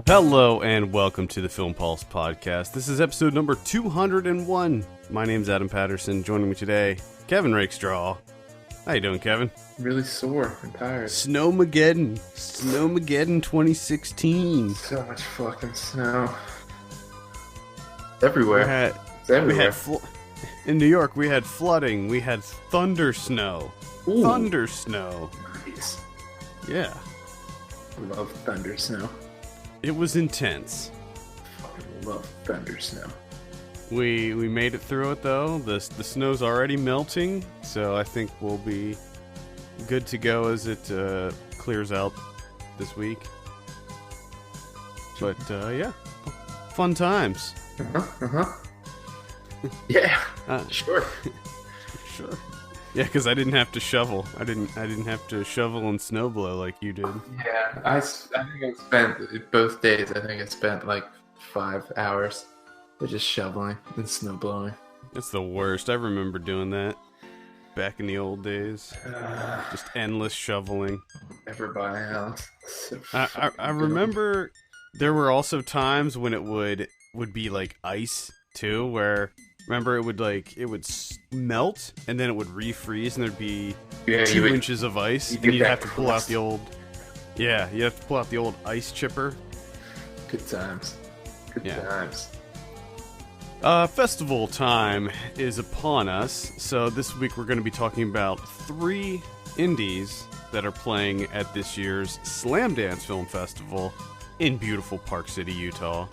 Hello and welcome to the Film Pulse podcast. This is episode number 201. My name's Adam Patterson. Joining me today, Kevin Rakestraw. How you doing, Kevin? Really sore and tired. Snowmageddon 2016. So much fucking snow. Everywhere. In New York, we had flooding. We had thunder snow. Ooh. Thunder snow. Nice. Yeah. I love thunder snow. It was intense. Fucking love thunder snow. We made it through it though. The snow's already melting, so I think we'll be good to go as it clears out this week. But yeah, fun times. Yeah, sure. Sure. Yeah, because I didn't have to shovel. I didn't have to shovel and snowblow like you did. Yeah, I think I spent both days. I think I spent like 5 hours just shoveling and snowblowing. It's the worst. I remember doing that back in the old days. Just endless shoveling. Never buy a house. So I remember there were also times when it would be like ice too, where remember it would melt and then it would refreeze and there'd be 2 inches of ice and you'd have to pull out the old ice chipper. Good times. Good times. Festival time is upon us, so this week we're going to be talking about 3 indies that are playing at this year's Slamdance Film Festival in beautiful Park City, Utah,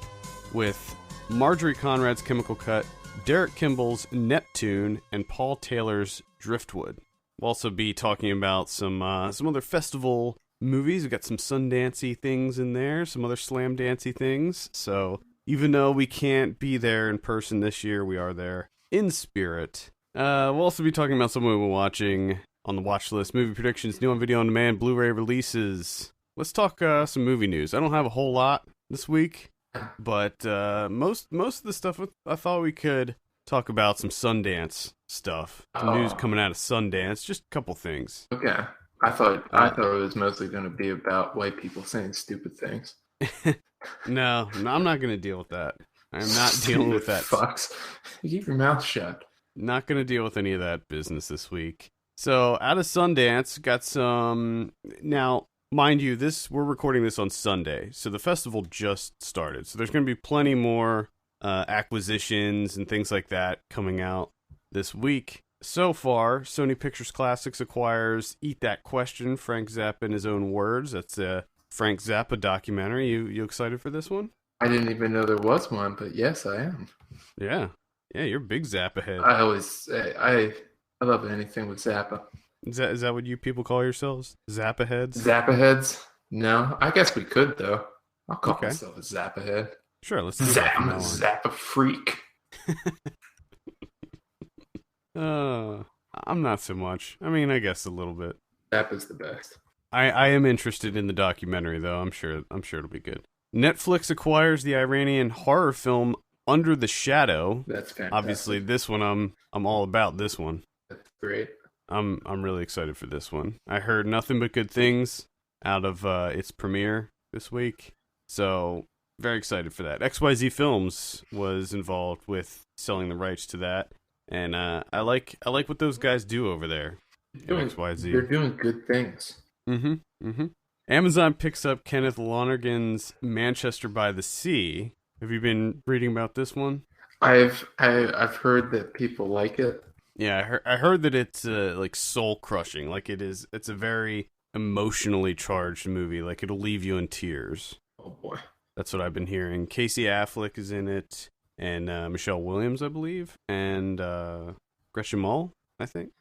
with Marjorie Conrad's Chemical Cut, Derek Kimball's Neptune, and Paul Taylor's Driftwood. We'll also be talking about some other festival movies. We've got some Sundancey things in there, some other Slamdancey things, so even though we can't be there in person this year, we are there in spirit. We'll also be talking about something we're watching on the watch list, movie predictions, new on video on demand, Blu-ray releases. Let's talk some movie news. I don't have a whole lot this week, but most of the stuff I thought we could talk about some Sundance stuff. Some news coming out of Sundance, just a couple things. Okay. I thought it was mostly going to be about white people saying stupid things. No, I'm not going to deal with that. I'm not dealing with that. Fucks. You keep your mouth shut. Not going to deal with any of that business this week. So, out of Sundance, got some... Now, mind you, we're recording this on Sunday, so the festival just started. So there's going to be plenty more acquisitions and things like that coming out this week. So far, Sony Pictures Classics acquires Eat That Question, Frank Zappa in his own words. That's a Frank Zappa documentary. You excited for this one? I didn't even know there was one, but yes, I am. Yeah, you're a big Zappa head. I always I love anything with Zappa. Is that what you people call yourselves? Zappa heads? Zappa heads? No, I guess we could though. I'll call myself a Zappa head. Sure, let's do that. I'm a Zappa freak. I'm not so much. I mean, I guess a little bit. Zappa's the best. I am interested in the documentary, though. I'm sure it'll be good. Netflix acquires the Iranian horror film Under the Shadow. That's fantastic. Obviously, this one I'm all about. This one. That's great. I'm really excited for this one. I heard nothing but good things out of its premiere this week, so very excited for that. XYZ Films was involved with selling the rights to that, and I like what those guys do over there. XYZ. They're doing good things. Amazon picks up Kenneth Lonergan's Manchester by the Sea. Have you been reading about this one? I've heard that people like it. Yeah, I heard that it's like soul crushing. Like it's a very emotionally charged movie. Like it'll leave you in tears. Oh boy, that's what I've been hearing. Casey Affleck is in it, and Michelle Williams, I believe, and Gretchen Mol, I think.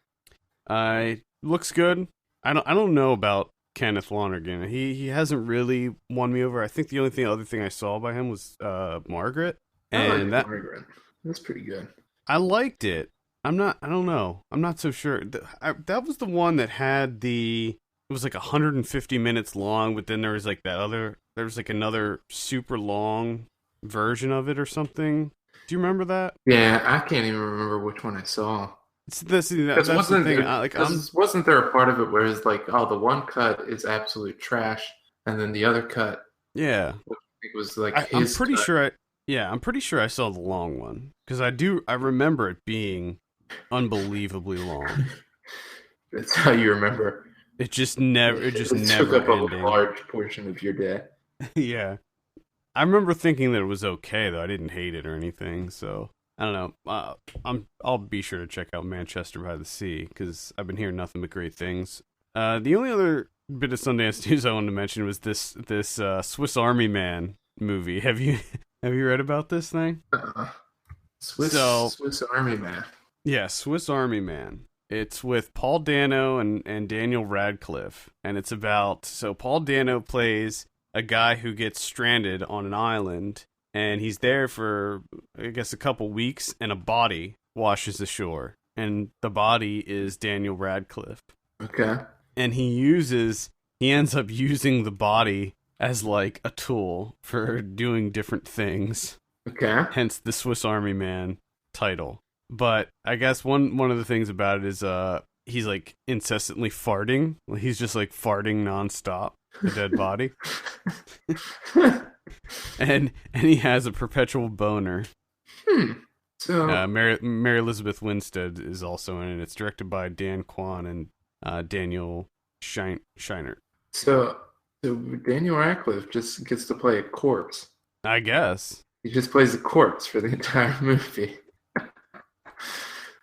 Looks good. I don't know about Kenneth Lonergan. He hasn't really won me over. I think the other thing I saw by him was Margaret, and Margaret. That's pretty good. I liked it. I don't know. I'm not so sure. That was the one that had it was like 150 minutes long, but then there was like another super long version of it or something. Do you remember that? Yeah, I can't even remember which one I saw. That's Because the thing. wasn't there a part of it where it's like, oh, the one cut is absolute trash, and then the other cut, yeah. which I think was like I'm his pretty cut. sure I'm pretty sure I saw the long one because I remember it being unbelievably long. That's how you remember. It just It took never up a ending. large portion of your day. Yeah. I remember thinking that it was okay though. I didn't hate it or anything, so I don't know. I'll be sure to check out Manchester by the Sea because I've been hearing nothing but great things. The only other bit of Sundance news I wanted to mention was this Swiss Army Man movie. Have you read about this thing? Swiss Army Man. Yeah, Swiss Army Man. It's with Paul Dano and Daniel Radcliffe, and it's about Paul Dano plays a guy who gets stranded on an island, and he's there for I guess a couple weeks, and a body washes ashore, and the body is Daniel Radcliffe. Okay. And he ends up using the body as like a tool for doing different things. Okay. Hence the Swiss Army Man title. But I guess one of the things about it is he's like incessantly farting. He's just like farting nonstop, the dead body. and he has a perpetual boner. So Mary Elizabeth Winstead is also in it. It's directed by Dan Kwan and Daniel Scheinert. So Daniel Radcliffe just gets to play a corpse. I guess. He just plays a corpse for the entire movie.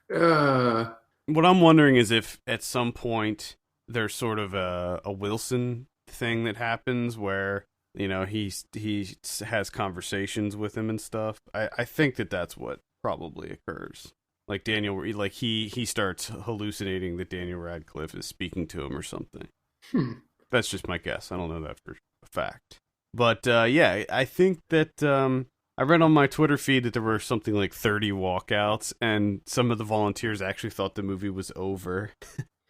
What I'm wondering is if at some point there's sort of a Wilson thing that happens where, you know, he has conversations with him and stuff. I think that's what probably occurs. Like Daniel, like he starts hallucinating that Daniel Radcliffe is speaking to him or something. That's just my guess. I don't know that for a fact. But yeah, I think that I read on my Twitter feed that there were something like 30 walkouts, and some of the volunteers actually thought the movie was over.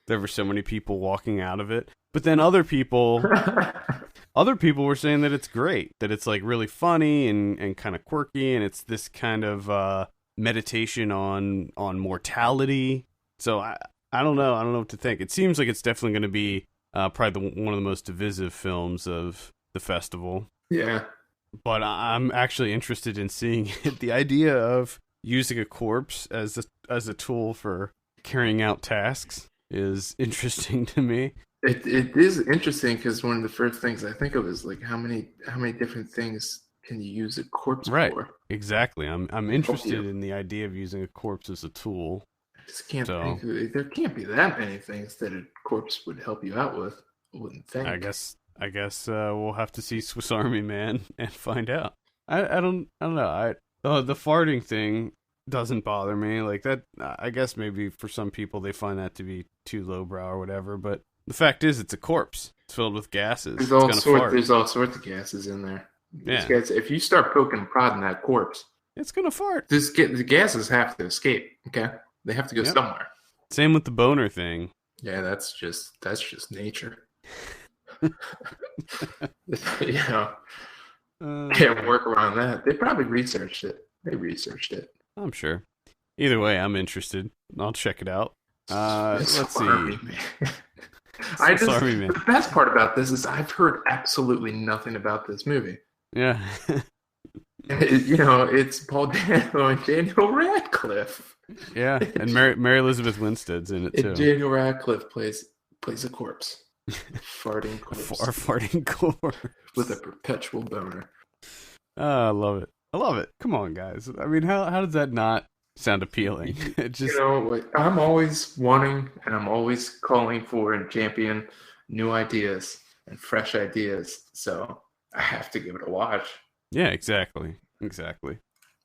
There were so many people walking out of it. But then other people were saying that it's great, that it's like really funny and kind of quirky, and it's this kind of meditation on mortality. So I don't know. I don't know what to think. It seems like it's definitely going to be probably one of the most divisive films of the festival. Yeah. But I'm actually interested in seeing it. The idea of using a corpse as a tool for carrying out tasks is interesting to me. It is interesting because one of the first things I think of is like how many different things can you use a corpse for? Exactly. I'm interested in the idea of using a corpse as a tool. I just can't think. There can't be that many things that a corpse would help you out with. I wouldn't think. I guess we'll have to see Swiss Army Man and find out. I don't know. The farting thing doesn't bother me. Like that, I guess maybe for some people they find that to be too lowbrow or whatever. But the fact is, it's a corpse. It's filled with gases. There's all sorts of gases in there. Yeah. Guys, if you start poking and prodding that corpse, it's gonna fart. The gases have to escape. Okay, they have to go somewhere. Same with the boner thing. Yeah, that's just nature. You know, can't work around that. They probably researched it. I'm sure. Either way, I'm interested. I'll check it out. Let's see. The best part about this is I've heard absolutely nothing about this movie. Yeah. It's Paul Dano and Daniel Radcliffe. Yeah, and Mary Elizabeth Winstead's in it too. And Daniel Radcliffe plays a corpse. Farting corpse. Our farting corpse. With a perpetual boner. I love it. Come on, guys. I mean, how does that not sound appealing? It just... I'm always wanting and I'm always calling for and champion new ideas and fresh ideas. So I have to give it a watch. Yeah, exactly.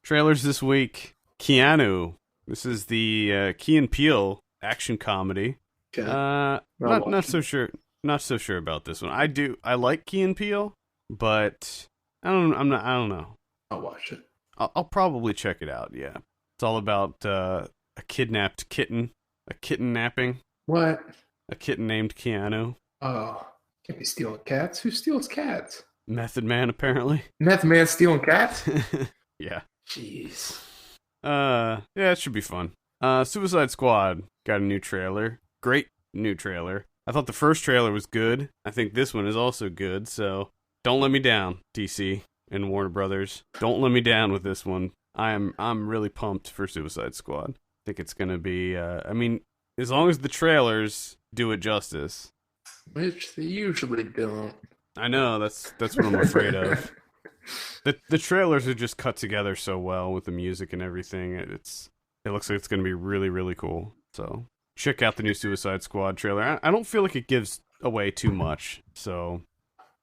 Trailers this week. Keanu. This is the Key and Peele action comedy. Okay. Not so sure. Not so sure about this one. I like Key and Peele, but I don't know. I'll watch it. I'll probably check it out. Yeah, it's all about a kidnapped kitten, a kitten napping. What? A kitten named Keanu. Oh, can't be stealing cats. Who steals cats? Method Man, apparently. Method Man stealing cats? Yeah. Jeez. Yeah, it should be fun. Suicide Squad got a new trailer. Great new trailer. I thought the first trailer was good. I think this one is also good, so don't let me down, DC and Warner Brothers. Don't let me down with this one. I'm really pumped for Suicide Squad. I think it's going to be, as long as the trailers do it justice. Which they usually don't. I know, that's what I'm afraid of. The trailers are just cut together so well with the music and everything. It looks like it's going to be really, really cool. So check out the new Suicide Squad trailer. I don't feel like it gives away too much, so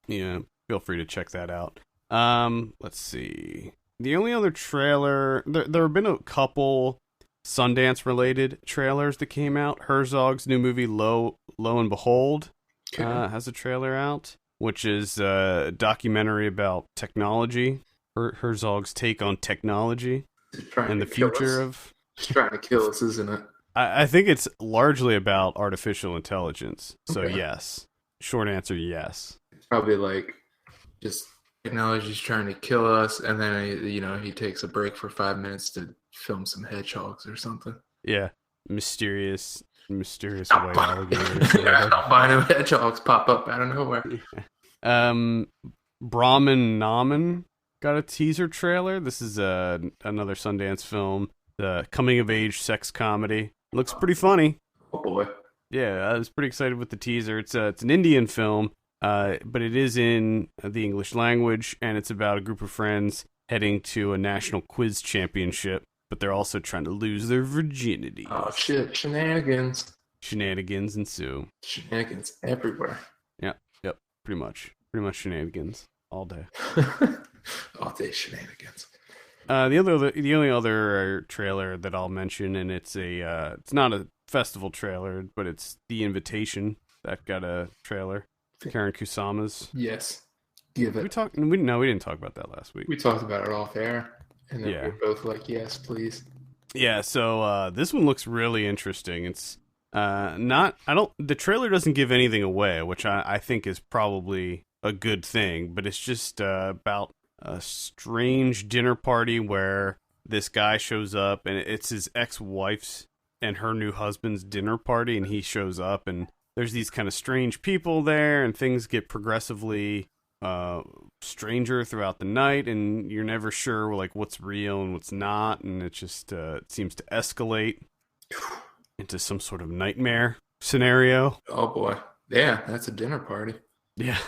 feel free to check that out. Let's see. The only other trailer, there have been a couple Sundance-related trailers that came out. Herzog's new movie, Lo and Behold, has a trailer out, which is a documentary about technology. Herzog's take on technology and the future of... He's trying to kill us, isn't it? I think it's largely about artificial intelligence. So Okay. Yes. Short answer, yes. It's probably like just technology's trying to kill us, and then he takes a break for 5 minutes to film some hedgehogs or something. Yeah. Mysterious white alligators. Albino hedgehogs pop up out of nowhere. Brahmin Naman got a teaser trailer. This is another Sundance film. The coming-of-age sex comedy. Looks pretty funny. Oh boy. Yeah, I was pretty excited with the teaser. It's an Indian film, but it is in the English language, and it's about a group of friends heading to a national quiz championship, but they're also trying to lose their virginity. Oh shit, shenanigans. Shenanigans ensue. Shenanigans everywhere. Yep, pretty much shenanigans all day. All day shenanigans. The only other trailer that I'll mention, and it's not a festival trailer, but it's The Invitation that got a trailer. Karen Kusama's. Yes, give it. We didn't talk about that last week. We talked about it off air, and then Yeah. we were both like, "Yes, please." Yeah, so this one looks really interesting. It's the trailer doesn't give anything away, which I think is probably a good thing, but it's just about a strange dinner party where this guy shows up, and it's his ex-wife's and her new husband's dinner party, and he shows up, and there's these kind of strange people there, and things get progressively stranger throughout the night, and you're never sure like what's real and what's not, and it just it seems to escalate into some sort of nightmare scenario. Oh boy, yeah, that's a dinner party. Yeah,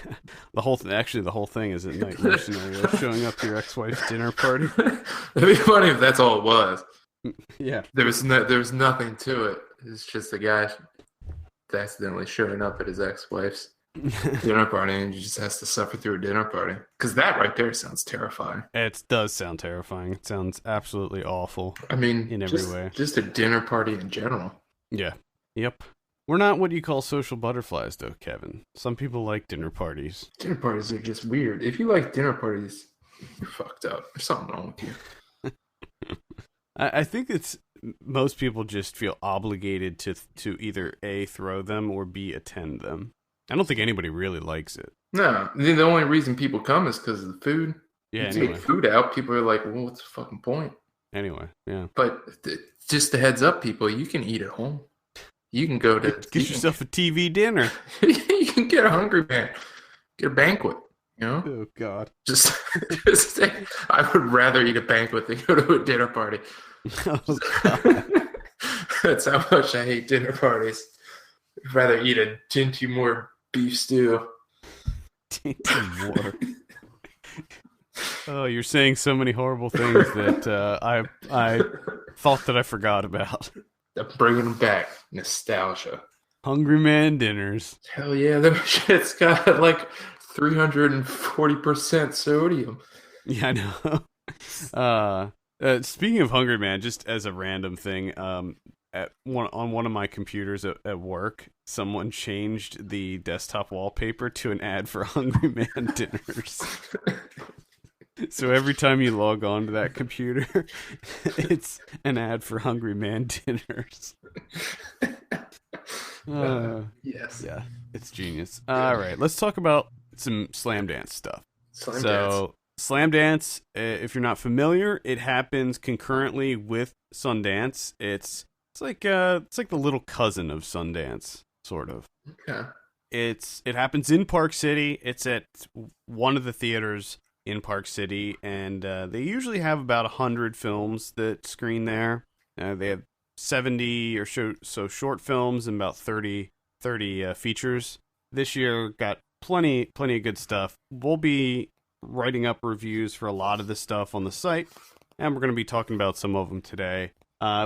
the whole thing is a nightmare scenario. Showing up to your ex-wife's dinner party. It'd be funny if that's all it was. Yeah, There was nothing to it. It's just a guy accidentally showing up at his ex-wife's dinner party, and he just has to suffer through a dinner party. Because that right there sounds terrifying. it does sound terrifying. It sounds absolutely awful. I mean, In every way. Just a dinner party in general. Yeah. Yep. We're not what you call social butterflies, though, Kevin. Some people like dinner parties. Dinner parties are just weird. If you like dinner parties, you're fucked up. There's something wrong with you. I think most people just feel obligated to either A, throw them, or B, attend them. I don't think anybody really likes it. No, the only reason people come is because of the food. Yeah, You anyway. take food out, people are like, well, what's the fucking point? Anyway, yeah. But just a heads up, people, you can eat at home. You can go to... Get yourself a TV dinner. You can get a Hungry Man. Get a banquet, you know? Oh, God. Just I would rather eat a banquet than go to a dinner party. Oh, God. That's how much I hate dinner parties. I'd rather eat a Tinty Moore beef stew. More. Oh, you're saying so many horrible things that I thought that I forgot about. I'm bringing them back. Nostalgia. Hungry Man dinners. Hell yeah, that shit's got like 340% sodium. Yeah, I know. Speaking of Hungry Man, just as a random thing, on one of my computers at work, someone changed the desktop wallpaper to an ad for Hungry Man dinners. So every time you log on to that computer, it's an ad for Hungry Man dinners. Yes. Yeah, it's genius. All right, let's talk about some Slamdance stuff. Slamdance, if you're not familiar, it happens concurrently with Sundance. It's it's like the little cousin of Sundance, sort of. Okay. It happens in Park City. It's at one of the theaters in Park City, and they usually have about 100 films that screen there. They have 70 or so short films and about 30 features. This year got plenty of good stuff. We'll be writing up reviews for a lot of this stuff on the site, and we're going to be talking about some of them today.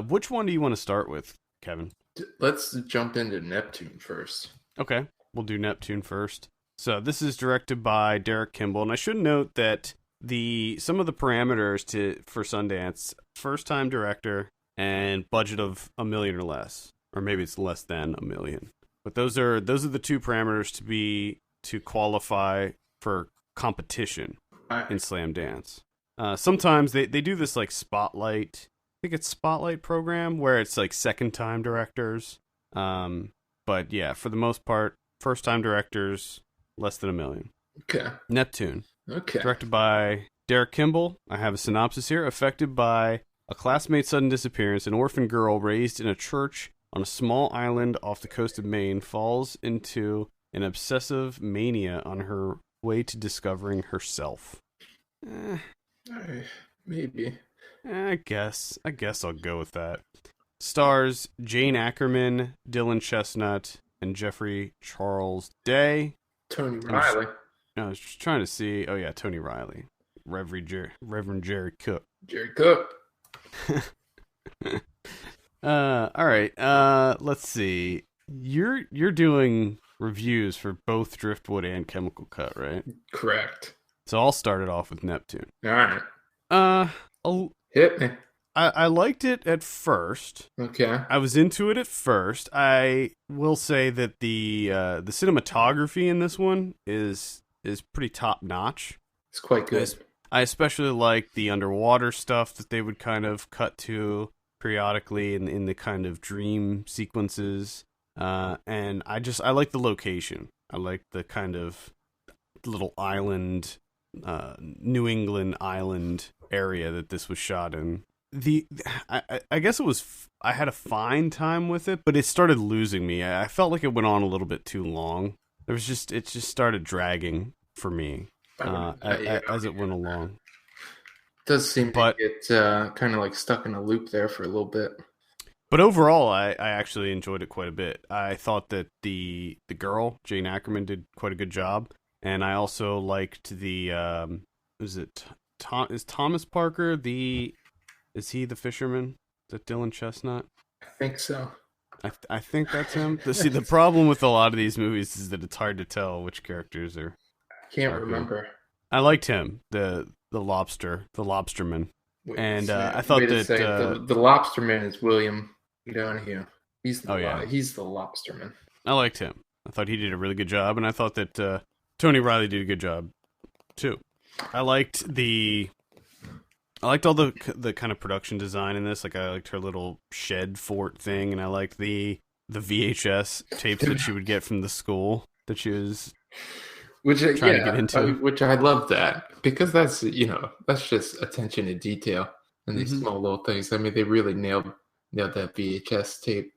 Which one do you want to start with, Kevin? Let's jump into Neptune first. Okay, we'll do Neptune first. So this is directed by Derek Kimball, and I should note that some of the parameters for Sundance: first time director and budget of $1 million or less, or maybe it's less than $1 million. But those are the two parameters to qualify for competition in Slamdance. Sometimes they do this like Spotlight. I think it's Spotlight program where it's like second time directors. But yeah, for the most part, first time directors, less than $1 million. Okay. Neptune. Okay. Directed by Derek Kimball. I have a synopsis here. Affected by a classmate's sudden disappearance, an orphan girl raised in a church on a small island off the coast of Maine falls into an obsessive mania on her way to discovering herself. Maybe. I guess I'll go with that. Stars Jane Ackerman, Dylan Chestnut, and Jeffrey Charles Day. Tony Riley. I was just trying to see. Oh yeah, Tony Riley. Reverend Jerry Cook. Jerry Cook. All right. Let's see. You're doing reviews for both Driftwood and Chemical Cut, right? Correct. So I'll start it off with Neptune. All right. Hit me. I liked it at first. Okay. I was into it at first. I will say that the cinematography in this one is pretty top notch. It's quite good. I especially like the underwater stuff that they would kind of cut to periodically in the kind of dream sequences. And I like the location. I like the kind of little island, New England island area that this was shot in. I guess I had a fine time with it, but it started losing me. I felt like it went on a little bit too long. It just started dragging for me as it went along. It does seem to get kind of like stuck in a loop there for a little bit. But overall, I actually enjoyed it quite a bit. I thought that the girl, Jane Ackerman, did quite a good job. And I also liked is Thomas Parker is he the fisherman? Is that Dylan Chestnut? I think so. I think that's him. See, the problem with a lot of these movies is that it's hard to tell which characters are. I can't remember. I liked him, the lobsterman. And I thought that the lobsterman is William Donahue. He's the lobsterman. I liked him. I thought he did a really good job, and I thought that Tony Riley did a good job too. I liked all the kind of production design in this. Like I liked her little shed fort thing, and I liked the VHS tapes that she would get from the school that she was trying to get into. Which I love that, because that's just attention to detail and these small little things. I mean, they really nailed that VHS tape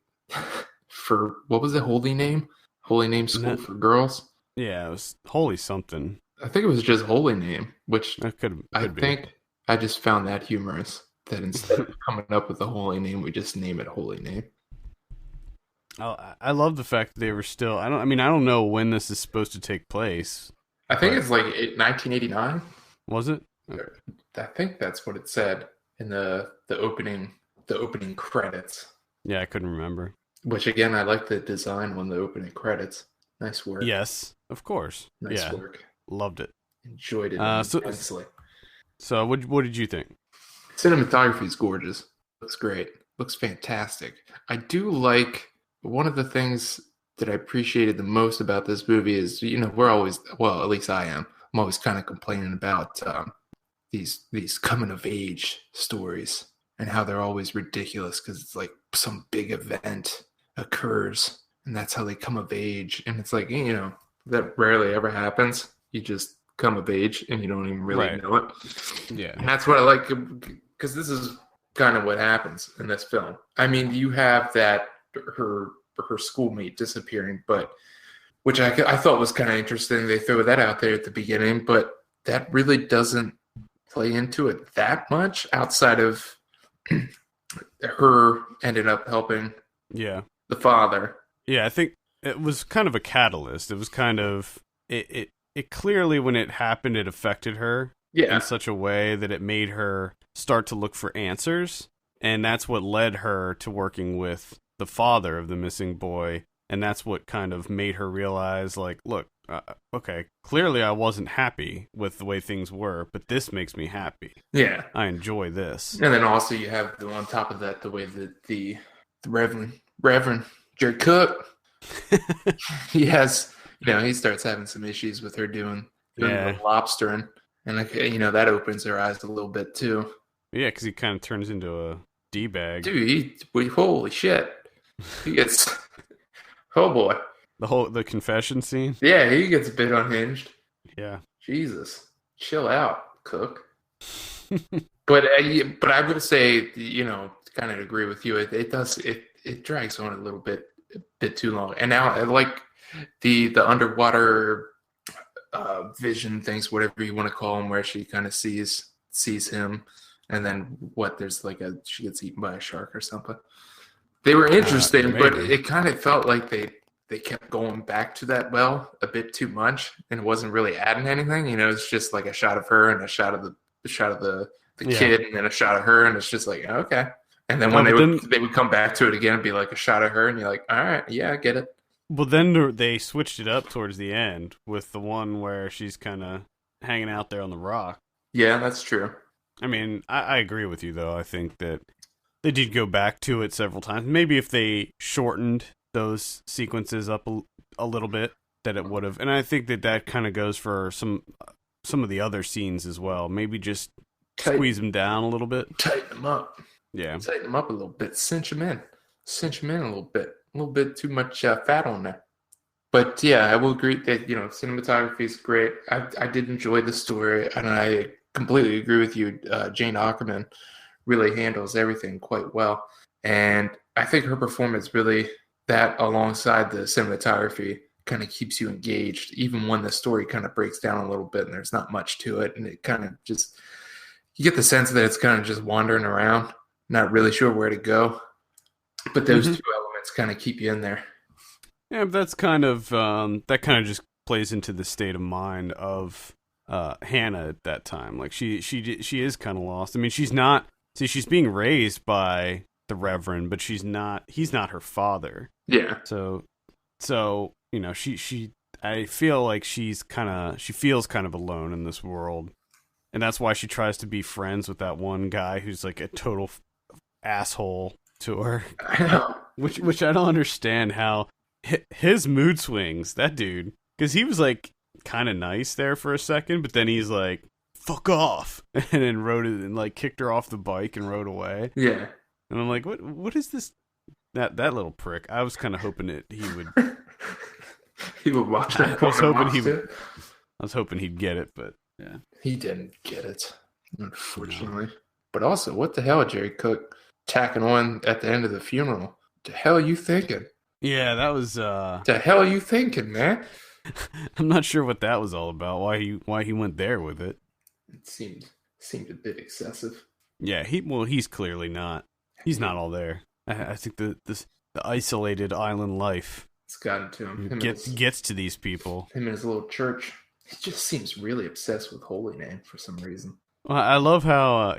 for, what was it, Holy Name School for Girls? Yeah, it was Holy something. I think it was just Holy Name, which could think I just found that humorous, that instead of coming up with a holy name, we just name it Holy Name. Oh, I love the fact that they were still. I don't know when this is supposed to take place. I think it's like 1989. Was it? I think that's what it said in the opening credits. Yeah, I couldn't remember. Which again, I like the design on the opening credits. Nice work. Yes, of course. Nice work. Loved it. Enjoyed it immensely. So what did you think? Cinematography is gorgeous. Looks great. Looks fantastic. I do like, one of the things that I appreciated the most about this movie is, we're always, well, at least I am. I'm always kind of complaining about these coming of age stories and how they're always ridiculous because it's like some big event occurs and that's how they come of age. And it's like, that rarely ever happens. You just come of age and you don't even really know it. Yeah. And that's what I like, because this is kind of what happens in this film. I mean, you have that her schoolmate disappearing, but which I thought was kind of interesting. They throw that out there at the beginning, but that really doesn't play into it that much outside of her ended up helping the father. Yeah, I think it was kind of a catalyst. It was kind of it clearly, when it happened, it affected her in such a way that it made her start to look for answers, and that's what led her to working with the father of the missing boy, and that's what kind of made her realize, like, look, okay, clearly I wasn't happy with the way things were, but this makes me happy. Yeah. I enjoy this. And then also you have, on top of that, the way that the Reverend Jerry Cook, he has, he starts having some issues with her doing the lobstering, and that opens her eyes a little bit too. Yeah, because he kind of turns into a D-bag. Dude, holy shit. He gets, oh boy. The confession scene? Yeah, he gets a bit unhinged. Yeah. Jesus. Chill out, Cook. But I would say, kind of agree with you. It drags on a little bit too long. And now I like the underwater vision things, whatever you want to call them, where she kind of sees him, and then she gets eaten by a shark or something. They were interesting, but it kind of felt like they kept going back to that well a bit too much, and it wasn't really adding anything. It's just like a shot of her and a shot of the kid, and then a shot of her, and it's just like, okay. And then when they would come back to it again and be like a shot of her, and you're like, all right, yeah, I get it. Well, then they switched it up towards the end with the one where she's kind of hanging out there on the rock. Yeah, that's true. I mean, I agree with you, though. I think that they did go back to it several times. Maybe if they shortened those sequences up a little bit, that it would have. And I think that kind of goes for some of the other scenes as well. Maybe just squeeze them down a little bit. Tighten them up. Yeah. Tighten them up a little bit. Cinch them in a little bit. A little bit too much fat on there. But yeah, I will agree that, cinematography is great. I did enjoy the story, and I completely agree with you. Jane Ackerman really handles everything quite well. And I think her performance really, that alongside the cinematography, kind of keeps you engaged, even when the story kind of breaks down a little bit and there's not much to it. And it kind of just, you get the sense that it's kind of just wandering around, not really sure where to go. But those two elements kind of keep you in there. Yeah, but that's kind of just plays into the state of mind of Hannah at that time. Like she is kind of lost. I mean, she's being raised by the Reverend, but he's not her father. Yeah. So I feel like she feels kind of alone in this world, and that's why she tries to be friends with that one guy who's like a total asshole to her. I know. Which I don't understand how his mood swings, that dude, because he was like kind of nice there for a second, but then he's like, fuck off, and then rode it and like kicked her off the bike and rode away. Yeah. And I'm like, what is this? That little prick. I was kind of hoping he would he would watch that. I was hoping he'd get it, but yeah. He didn't get it, unfortunately. No. But also, what the hell, Jerry Cook tacking on at the end of the funeral? The hell are you thinking? Yeah, that was The hell are you thinking, man? I'm not sure what that was all about. Why he went there with it. It seemed a bit excessive. Yeah, he's clearly not. He's not all there. I think the isolated island life, it's gotten to him. Gets to these people. Him and his little church. He just seems really obsessed with Holy Name for some reason. Well, I love how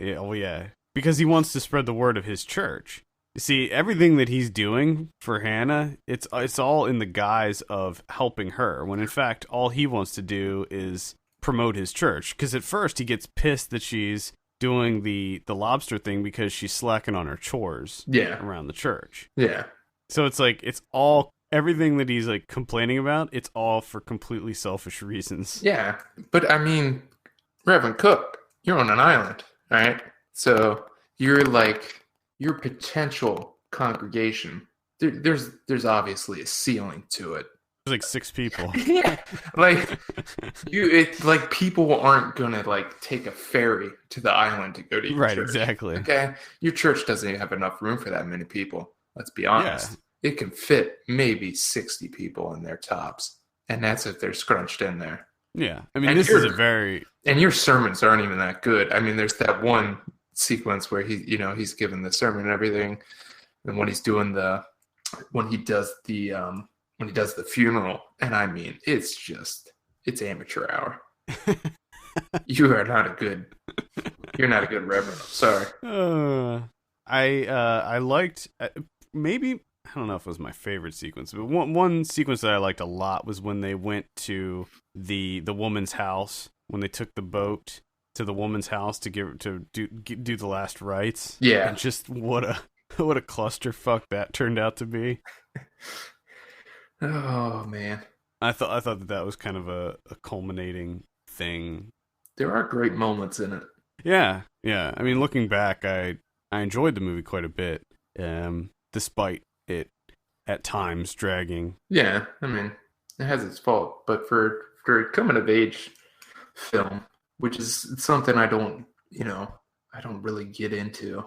because he wants to spread the word of his church. You see, everything that he's doing for Hannah, it's all in the guise of helping her, when in fact all he wants to do is promote his church. Because at first he gets pissed that she's doing the lobster thing because she's slacking on her chores around the church. Yeah. So it's like, it's all, everything that he's like complaining about, it's all for completely selfish reasons. Yeah. But I mean, Reverend Cook, you're on an island, right? So you're like, your potential congregation, there's obviously a ceiling to it. There's like 6 people. Yeah, like it's like people aren't gonna like take a ferry to the island to go to your Right, church. exactly. Okay, your church doesn't even have enough room for that many people. Let's be Yeah. honest. It can fit maybe 60 people in their tops, and that's if they're scrunched in there. Yeah. I mean, And this is a very... And your sermons aren't even that good. I mean, there's that one sequence where he's given the sermon and everything, and when he does the funeral, and I mean, it's amateur hour. You're not a good reverend. I'm sorry. I liked maybe, I don't know if it was my favorite sequence, but one sequence that I liked a lot was when they went to the woman's house, when they took the boat to the woman's house to do the last rites. Yeah, and just what a clusterfuck that turned out to be. Oh man, I thought that was kind of a culminating thing. There are great moments in it. Yeah. I mean, looking back, I enjoyed the movie quite a bit, despite it at times dragging. Yeah, I mean, it has its fault, but for a coming of age film, which is something I don't really get into.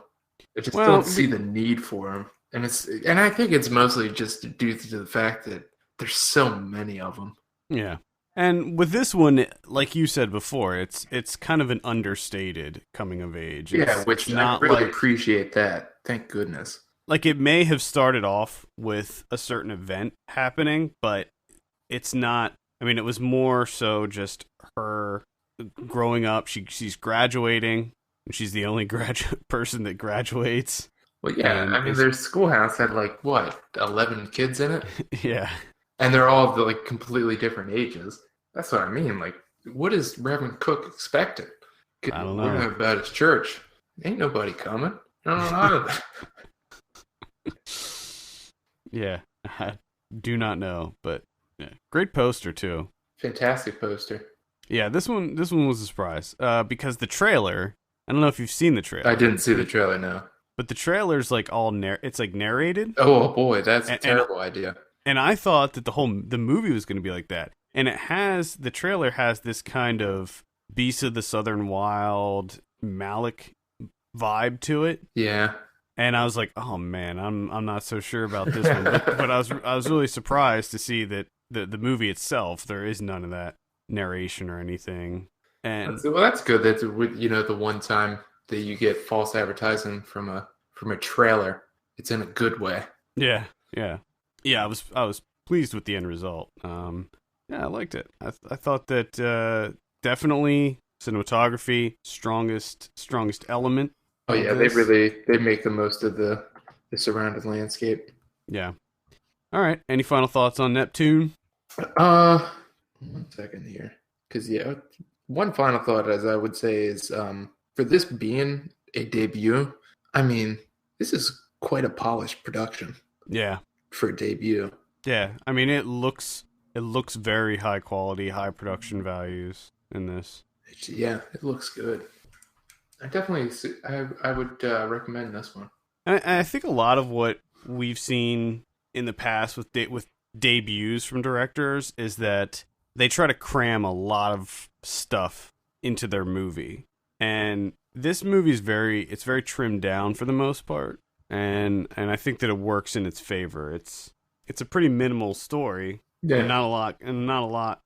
I just don't see the need for them, and I think it's mostly just due to the fact that there's so many of them. Yeah. And with this one, like you said before, it's kind of an understated coming of age. Which I really appreciate that. Thank goodness. Like, it may have started off with a certain event happening, but it's not. I mean, it was more so just her growing up. She's graduating, and she's the only person that graduates. Well, yeah. I mean, their schoolhouse had 11 kids in it. Yeah. And they're all like completely different ages. That's what I mean. Like, what is Reverend Cook expecting? I don't know. Learn about his church. Ain't nobody coming. I don't know that. Yeah, I do not know, but yeah, great poster too. Fantastic poster. Yeah, this one was a surprise because the trailer. I don't know if you've seen the trailer. I didn't see the trailer, no. But the trailer's like it's like narrated. Oh boy, that's a terrible idea. And I thought that the movie was going to be like that. And the trailer has this kind of Beast of the Southern Wild, Malik vibe to it. Yeah. And I was like, oh man, I'm not so sure about this one. But I was really surprised to see that the movie itself, there is none of that narration or anything. And that's good. That's the one time that you get false advertising from a trailer. It's in a good way. Yeah. I was pleased with the end result. Yeah, I liked it. I thought that definitely cinematography, strongest element. Oh yeah, they make the most of the surrounding landscape. Yeah. All right. Any final thoughts on Neptune? 1 second here, because one final thought, as I would say, is for this being a debut, I mean, this is quite a polished production. Yeah. For a debut. Yeah, I mean, it looks very high quality, high production values in this. Yeah, it looks good. I would recommend this one. And I think a lot of what we've seen in the past with debuts from directors is that they try to cram a lot of stuff into their movie, and this movie is very trimmed down for the most part. And I think that it works in its favor. It's a pretty minimal story. Yeah. And not a lot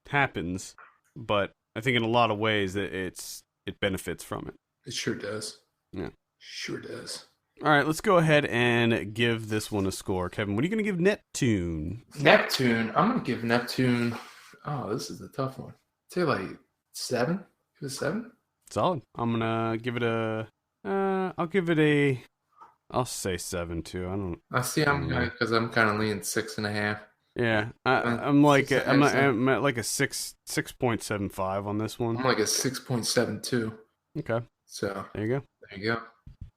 happens, but I think in a lot of ways that it benefits from it. It sure does. Yeah. Sure does. All right, let's go ahead and give this one a score. Kevin, what are you going to give Neptune? Neptune, I'm going to give Neptune, this is a tough one. I'd say 7. Give it a 7? Solid. I'm going to give it I'll say 7 too. Because I'm kind of leaning 6.5. Yeah, I'm at like a 6.75 on this one. I'm like a 6.72. Okay. So there you go.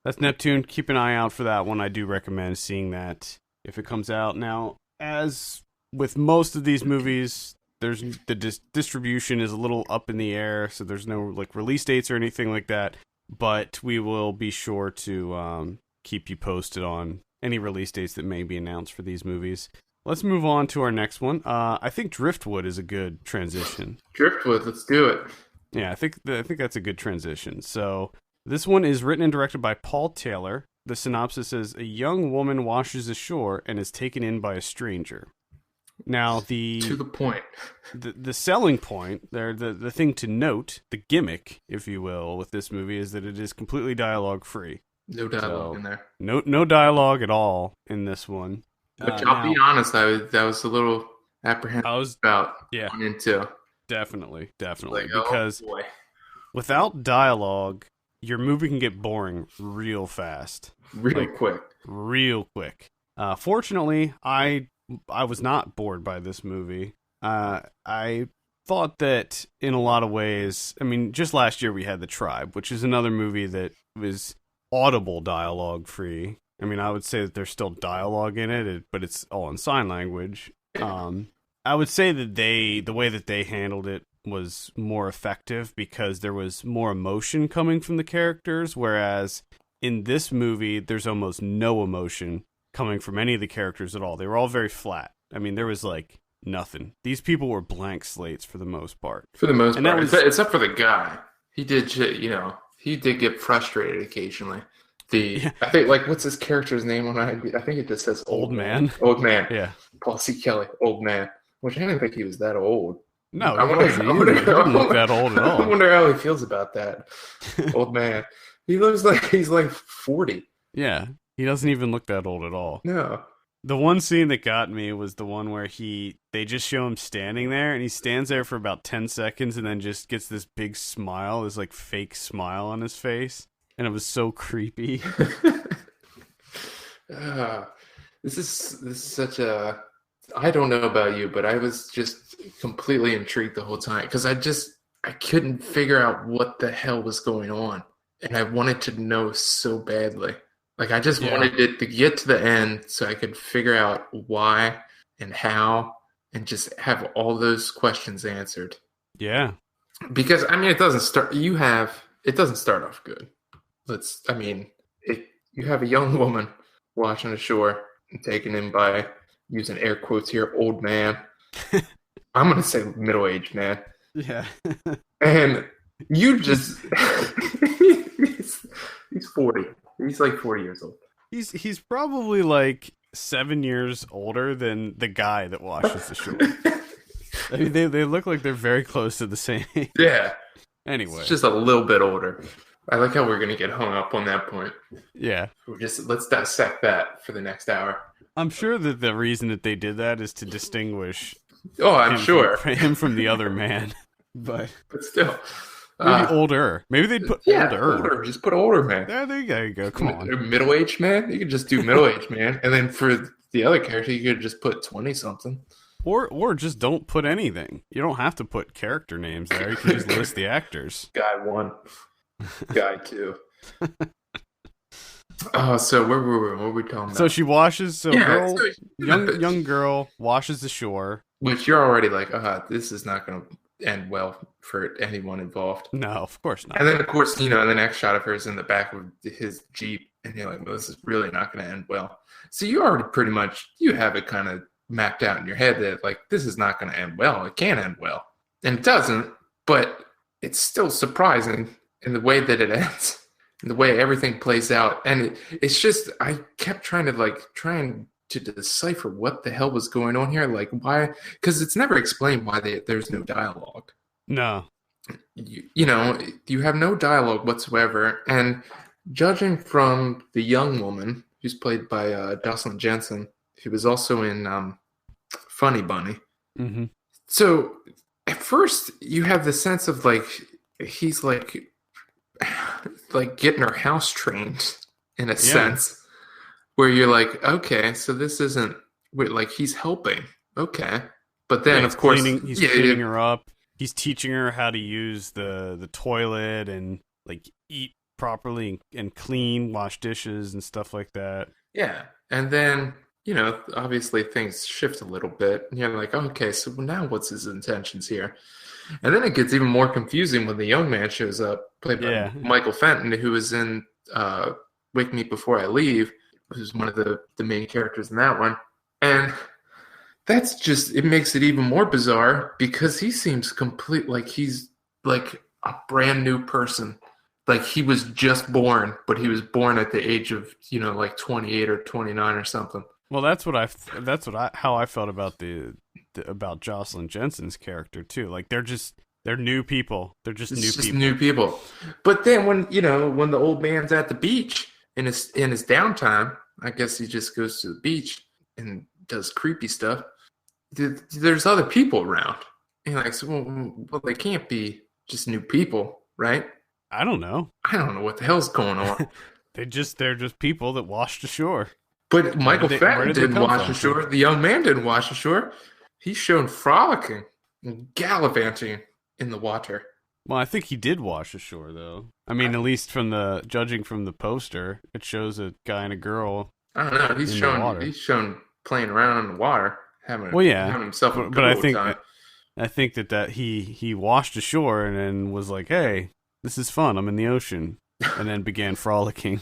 That's Neptune. Keep an eye out for that one. I do recommend seeing that if it comes out. Now, as with most of these movies, there's the distribution is a little up in the air, so there's no release dates or anything like that. But we will be sure to keep you posted on any release dates that may be announced for these movies. let's move on to our next one. I think Driftwood is a good transition. Driftwood, let's do it. Yeah, I think that's a good transition. So this one is written and directed by Paul Taylor. The synopsis is: a young woman washes ashore and is taken in by a stranger. Now, to the point. The selling point there, the thing to note, the gimmick, if you will, with this movie is that it is completely dialogue free. No dialogue in there. No dialogue at all in this one. Which I'll be honest, I was a little apprehensive about going into. Definitely, like, because without dialogue, your movie can get boring real fast, real quick. Fortunately, I was not bored by this movie. I thought that in a lot of ways, I mean, just last year we had The Tribe, which is another movie that was audible dialogue free. I mean, I would say that there's still dialogue in it, but it's all in sign language. I would say that the way that they handled it was more effective because there was more emotion coming from the characters, whereas in this movie, there's almost no emotion coming from any of the characters at all. They were all very flat. I mean, there was like nothing. These people were blank slates for the most part. Except for the guy. He did get frustrated occasionally. I think, like, what's his character's name on IMDb? I think it just says Old Man. Old Man. Yeah. Paul C. Kelly, Old Man. Which I didn't think he was that old. No, he didn't look that old at all. I wonder how he feels about that. Old man. He looks like he's like 40. Yeah, he doesn't even look that old at all. No. The one scene that got me was the one where they just show him standing there, and he stands there for about 10 seconds and then just gets this big smile, this like fake smile on his face. And it was so creepy. This is such a... I don't know about you, but I was just completely intrigued the whole time because I couldn't figure out what the hell was going on. And I wanted to know so badly. Like, I just wanted it to get to the end so I could figure out why and how and just have all those questions answered. Yeah. Because, I mean, it doesn't start off good. You have a young woman washing ashore and taken in by, using air quotes here, old man. I'm going to say middle-aged man. Yeah. And you just... he's 40. He's like 40 years old. He's probably like 7 years older than the guy that washes the shore. I mean, they look like they're very close to the same age. Yeah. Anyway. It's just a little bit older. I like how we're going to get hung up on that point. Yeah. Let's dissect that for the next hour. I'm sure that the reason that they did that is to distinguish him from the other man. But still. Maybe older. Maybe they'd put older. Just put older man. Yeah, there you go. Come on. Middle-aged man? You could just do middle-aged man. And then for the other character, you could just put 20-something. Or just don't put anything. You don't have to put character names there. You can just list the actors. Guy 1. Guy 2. Oh, so where were we? What were we talking about? So she washes. Young girl washes the shore. Which you're already like, this is not going to end well for anyone involved. No, of course not. And then, of course, the next shot of her is in the back of his Jeep, and you're like, well, this is really not going to end well. So you already pretty much, you have it kind of mapped out in your head that, like, this is not going to end well. It can't end well. And it doesn't, but it's still surprising in the way that it ends. The way everything plays out. And it's just, I kept trying to decipher what the hell was going on here. Like, why? Because it's never explained why there's no dialogue. No. You have no dialogue whatsoever. And judging from the young woman, who's played by Jocelyn Jensen, who was also in Funny Bunny. Mm-hmm. So, at first, you have the sense of, like, he's like getting her house trained in a sense where you're like, okay, so this isn't like he's helping. Okay. But then of course he's cleaning her up. He's teaching her how to use the toilet and like eat properly and clean, wash dishes and stuff like that. Yeah. And then, obviously things shift a little bit. And you're like, okay, so now what's his intentions here? And then it gets even more confusing when the young man shows up, played by Michael Fenton, who was in Wake Me Before I Leave, who's one of the main characters in that one. And That's just, it makes it even more bizarre because he seems complete, like he's like a brand new person. Like he was just born, but he was born at the age of, like 28 or 29 or something. Well, how I felt about about Jocelyn Jensen's character too. Like they're new people. They're just It's new just people. new people. But then when the old man's at the beach in his downtime, I guess he just goes to the beach and does creepy stuff. There's other people around. And like, so, well, they can't be just new people, right? I don't know. I don't know what the hell's going on. They're just people that washed ashore. But Michael Fenton didn't wash from? ashore. The young man didn't wash ashore. He's shown frolicking and gallivanting in the water. Well, I think he did wash ashore, though. I mean, at least judging from the poster, it shows a guy and a girl. I don't know. He's shown playing around in the water, having himself a good old time. I think that he washed ashore and then was like, "Hey, this is fun. I'm in the ocean," and then began frolicking.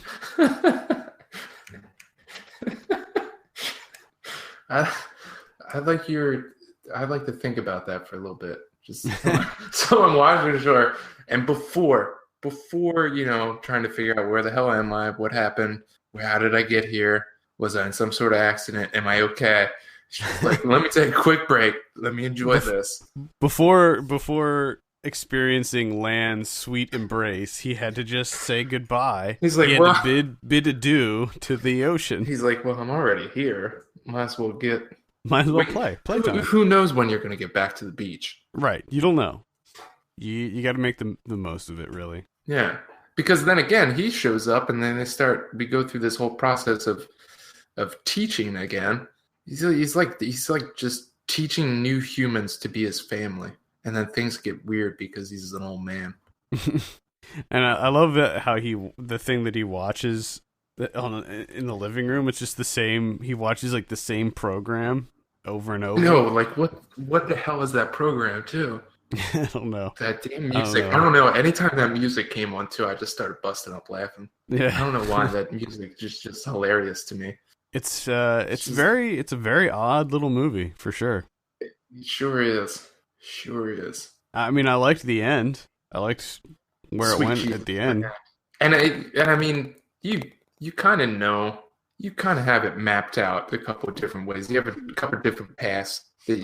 I'd like to think about that for a little bit. Just someone washing ashore, and before trying to figure out where the hell am I, what happened, how did I get here, was I in some sort of accident, am I okay? Like, let me take a quick break. Let me enjoy this. Before experiencing Land's sweet embrace, he had to just say goodbye. He's like, he had to bid adieu to the ocean. He's like, well, I'm already here. Might as well play time. Who knows when you're going to get back to the beach? Right. You don't know. You got to make the most of it, really. Yeah. Because then again, he shows up and then we go through this whole process of teaching again. He's like just teaching new humans to be his family. And then things get weird because he's an old man. And I love how the thing that he watches in the living room, it's just the same. He watches like the same program over and over. No, like what the hell is that program too? I don't know. That damn music. I don't know. Anytime that music came on too, I just started busting up laughing. Yeah. I don't know why that music is just hilarious to me. It's a very odd little movie for sure. It sure is. Sure is. I mean, I liked the end. I liked where it went at the end. And I mean, you kind of know, you kind of have it mapped out a couple of different ways. You have a couple of different paths. You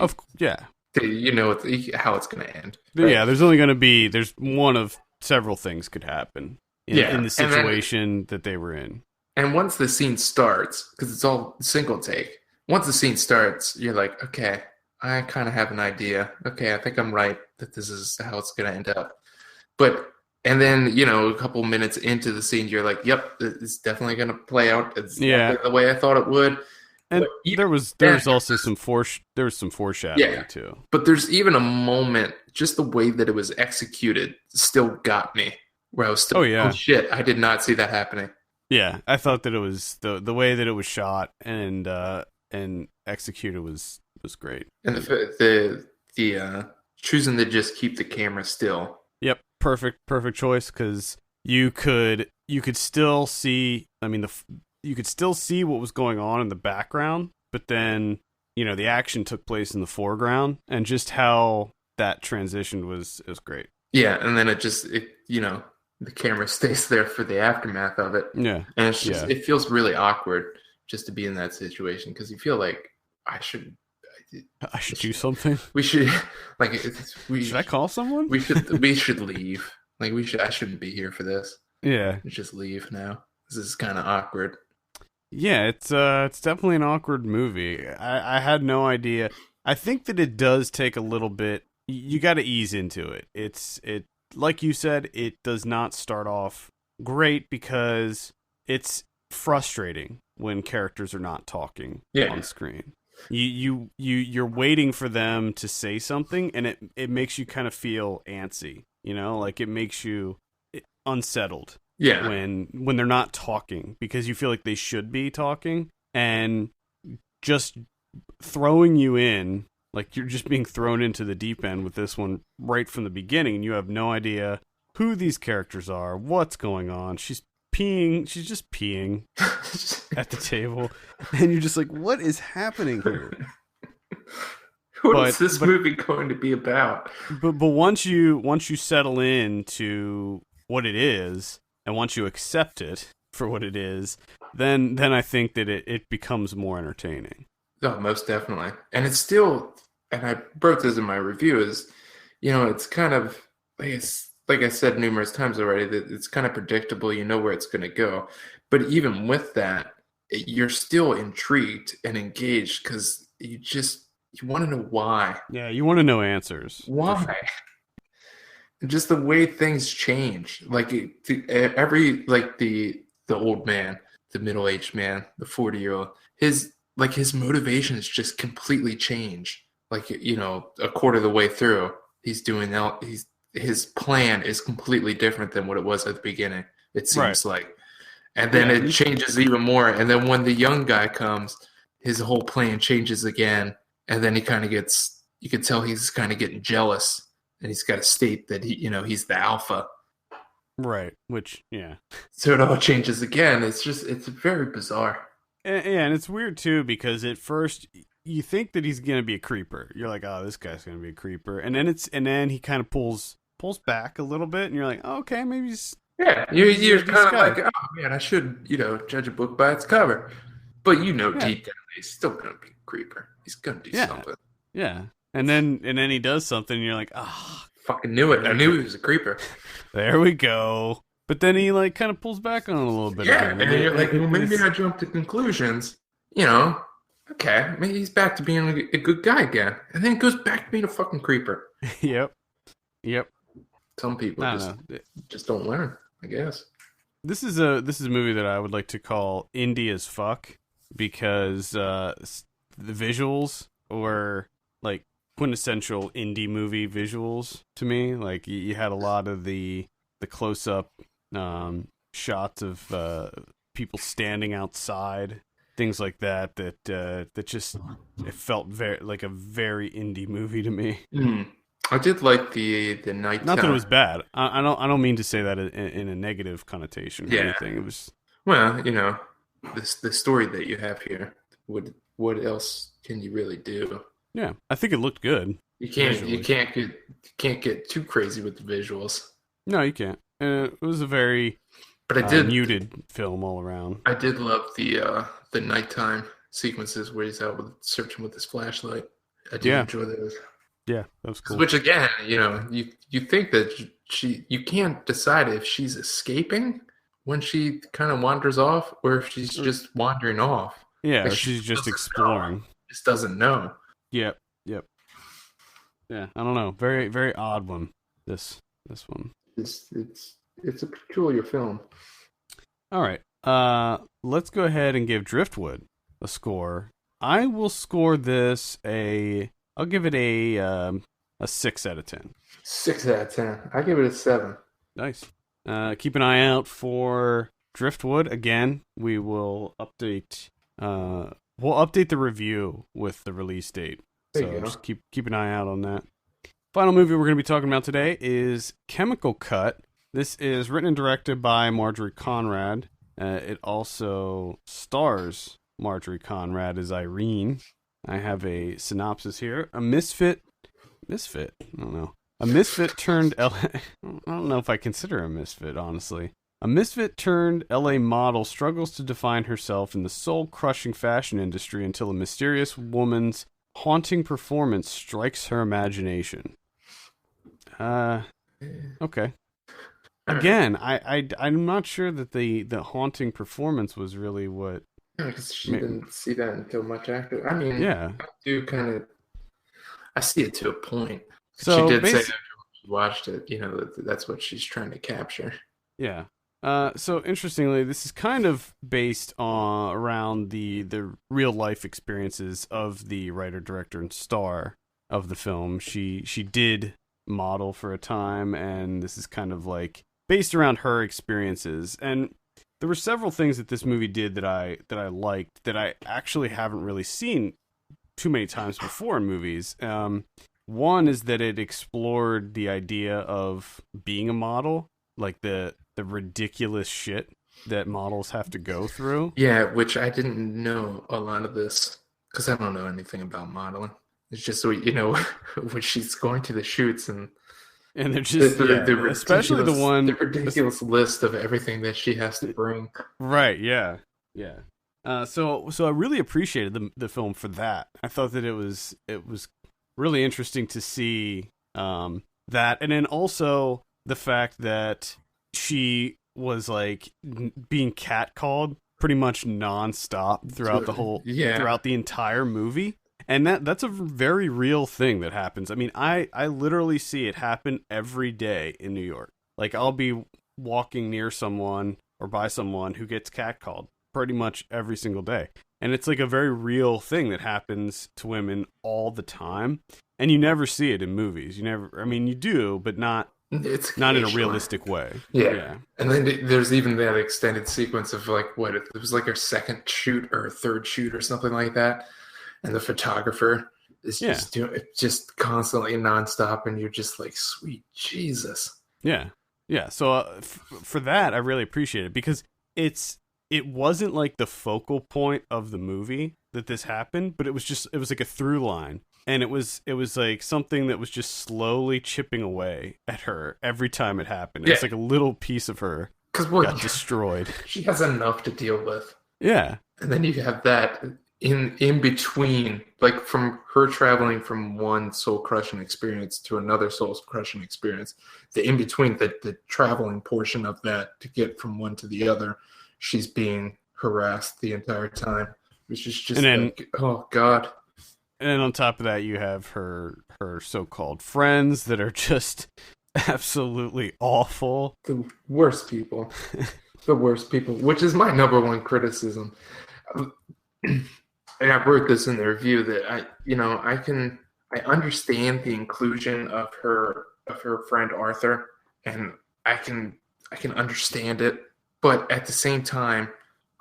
know how it's going to end. Right? Yeah, there's one of several things could happen in the situation that they were in. And once the scene starts, because it's all single take, once the scene starts, you're like, okay, I kind of have an idea. Okay, I think I'm right that this is how it's going to end up. And then, a couple minutes into the scene, you're like, yep, it's definitely going to play out the way I thought it would. And there was also some foreshadowing too. But there's even a moment, just the way that it was executed still got me. Where I was still, oh shit, I did not see that happening. Yeah, I thought that it was the way that it was shot and executed was great. And the choosing to just keep the camera still. Yep, perfect choice, because you could still see. I mean, you could still see what was going on in the background, but then the action took place in the foreground, and just how that transitioned was great. Yeah, and then the camera stays there for the aftermath of it. Yeah, and it's just it feels really awkward just to be in that situation, because you feel like I should do something. We should should I call someone? We should leave. Like I shouldn't be here for this. Yeah, just leave now. This is kind of awkward. Yeah, it's definitely an awkward movie. I had no idea. I think that it does take a little bit. You got to ease into it. It like you said, it does not start off great because it's frustrating when characters are not talking on screen. You're waiting for them to say something, and it makes you kind of feel antsy, like it makes you unsettled. Yeah. When they're not talking, because you feel like they should be talking, and just throwing you in, like you're just being thrown into the deep end with this one right from the beginning, and you have no idea who these characters are, what's going on. She's just peeing at the table, and you're just like, what is happening here? What is this movie going to be about? But once you settle into what it is, and once you accept it for what it is, then I think that it becomes more entertaining. Oh, most definitely. And it's still, and I wrote this in my review, is, it's kind of, like I said numerous times already, that it's kind of predictable. You know where it's going to go. But even with that, you're still intrigued and engaged because you want to know why. Yeah, you want to know answers. Why? Sure. Just the way things change. Like the old man, the middle-aged man, the 40-year-old, his motivations just completely change. Like, a quarter of the way through, his plan is completely different than what it was at the beginning, it seems like. And then it changes even more. And then when the young guy comes, his whole plan changes again. And then you can tell he's kind of getting jealous. And he's got to state that he's the alpha. Right. Which, yeah. So it all changes again. It's very bizarre. And it's weird too, because at first you think that he's gonna be a creeper. You're like, oh, this guy's gonna be a creeper, and then he kind of pulls back a little bit, and you're like, oh, okay, maybe he's you're kind of like, oh man, I should judge a book by its cover, but deep down he's still gonna be a creeper. He's gonna do something. Yeah, and then he does something, and you're like, ah, fucking knew it. I knew he was a creeper. There we go. But then he kind of pulls back on it a little bit. Yeah, again. And you're like, well, maybe I jumped to conclusions. Okay, maybe he's back to being a good guy again, and then it goes back to being a fucking creeper. Yep. Some people just don't learn, I guess. This is a movie that I would like to call indie as fuck, because the visuals were like quintessential indie movie visuals to me. Like, you had a lot of the close up shots of people standing outside, things like that just, it felt like a very indie movie to me. I did like the night. Not that it was bad. I don't mean to say that in a negative connotation or anything. It was, well, the story that you have here. What else can you really do? Yeah, I think it looked good. You can't get too crazy with the visuals. No, you can't. It was a very muted film all around. I did love the nighttime sequences where he's out searching with his flashlight. I did enjoy those. Yeah, that was cool. Which again, you think that you can't decide if she's escaping when she kind of wanders off, or if she's just wandering off. Yeah, or she's just exploring. Just doesn't know. Yep. Yeah, I don't know. Very, very odd one. This one. It's a peculiar film. All right. Let's go ahead and give Driftwood a score. I will score this I'll give it a 6 out of 10. 6 out of 10. I give it a 7. Nice. Keep an eye out for Driftwood. Again, we will update. We'll update the review with the release date. So just keep an eye out on that. Final movie we're going to be talking about today is Chemical Cut. This is written and directed by Marjorie Conrad. It also stars Marjorie Conrad as Irene. I have a synopsis here. A misfit? I don't know. A misfit turned LA... I don't know if I consider a misfit, honestly. A misfit turned LA model struggles to define herself in the soul-crushing fashion industry until a mysterious woman's haunting performance strikes her imagination. Okay. Again, I'm not sure that the haunting performance was really what... Yeah, because she didn't see that until much after. I mean, yeah. I do kind of... I see it to a point. So she did say that she watched it, that's what she's trying to capture. Yeah. So interestingly, this is kind of based around the real life experiences of the writer, director, and star of the film. She did model for a time, and this is kind of like based around her experiences. And there were several things that this movie did that I liked that I actually haven't really seen too many times before in movies. One is that it explored the idea of being a model, like the ridiculous shit that models have to go through. Yeah, which I didn't know a lot of this because I don't know anything about modeling. It's just so when she's going to the shoots and they're just especially the ridiculous list of everything that she has to bring. Right? Yeah, yeah. So I really appreciated the film for that. I thought that it was really interesting to see that, and then also the fact that she was like being catcalled pretty much nonstop throughout throughout the entire movie. And that's a very real thing that happens. I mean, I literally see it happen every day in New York. Like, I'll be walking near someone or by someone who gets catcalled pretty much every single day. And it's like a very real thing that happens to women all the time. And you never see it in movies. You do, but not in a realistic way. Yeah. And then there's even that extended sequence of like, it was like her second shoot or third shoot or something like that. And the photographer is just doing it just constantly nonstop, and you're just like, sweet Jesus. Yeah. So for that, I really appreciate it, because it wasn't like the focal point of the movie that this happened, but it was like a through line, and it was like something that was just slowly chipping away at her every time it happened. It's like a little piece of her got destroyed. She has enough to deal with. Yeah, and then you have that. In between, like from her traveling from one soul crushing experience to another soul crushing experience, the in between, the traveling portion of that to get from one to the other, she's being harassed the entire time, which is just oh god. And then on top of that, you have her so-called friends that are just absolutely awful. The worst people, which is my number one criticism. And I wrote this in the review that I understand the inclusion of her friend Arthur, and I can understand it, but at the same time,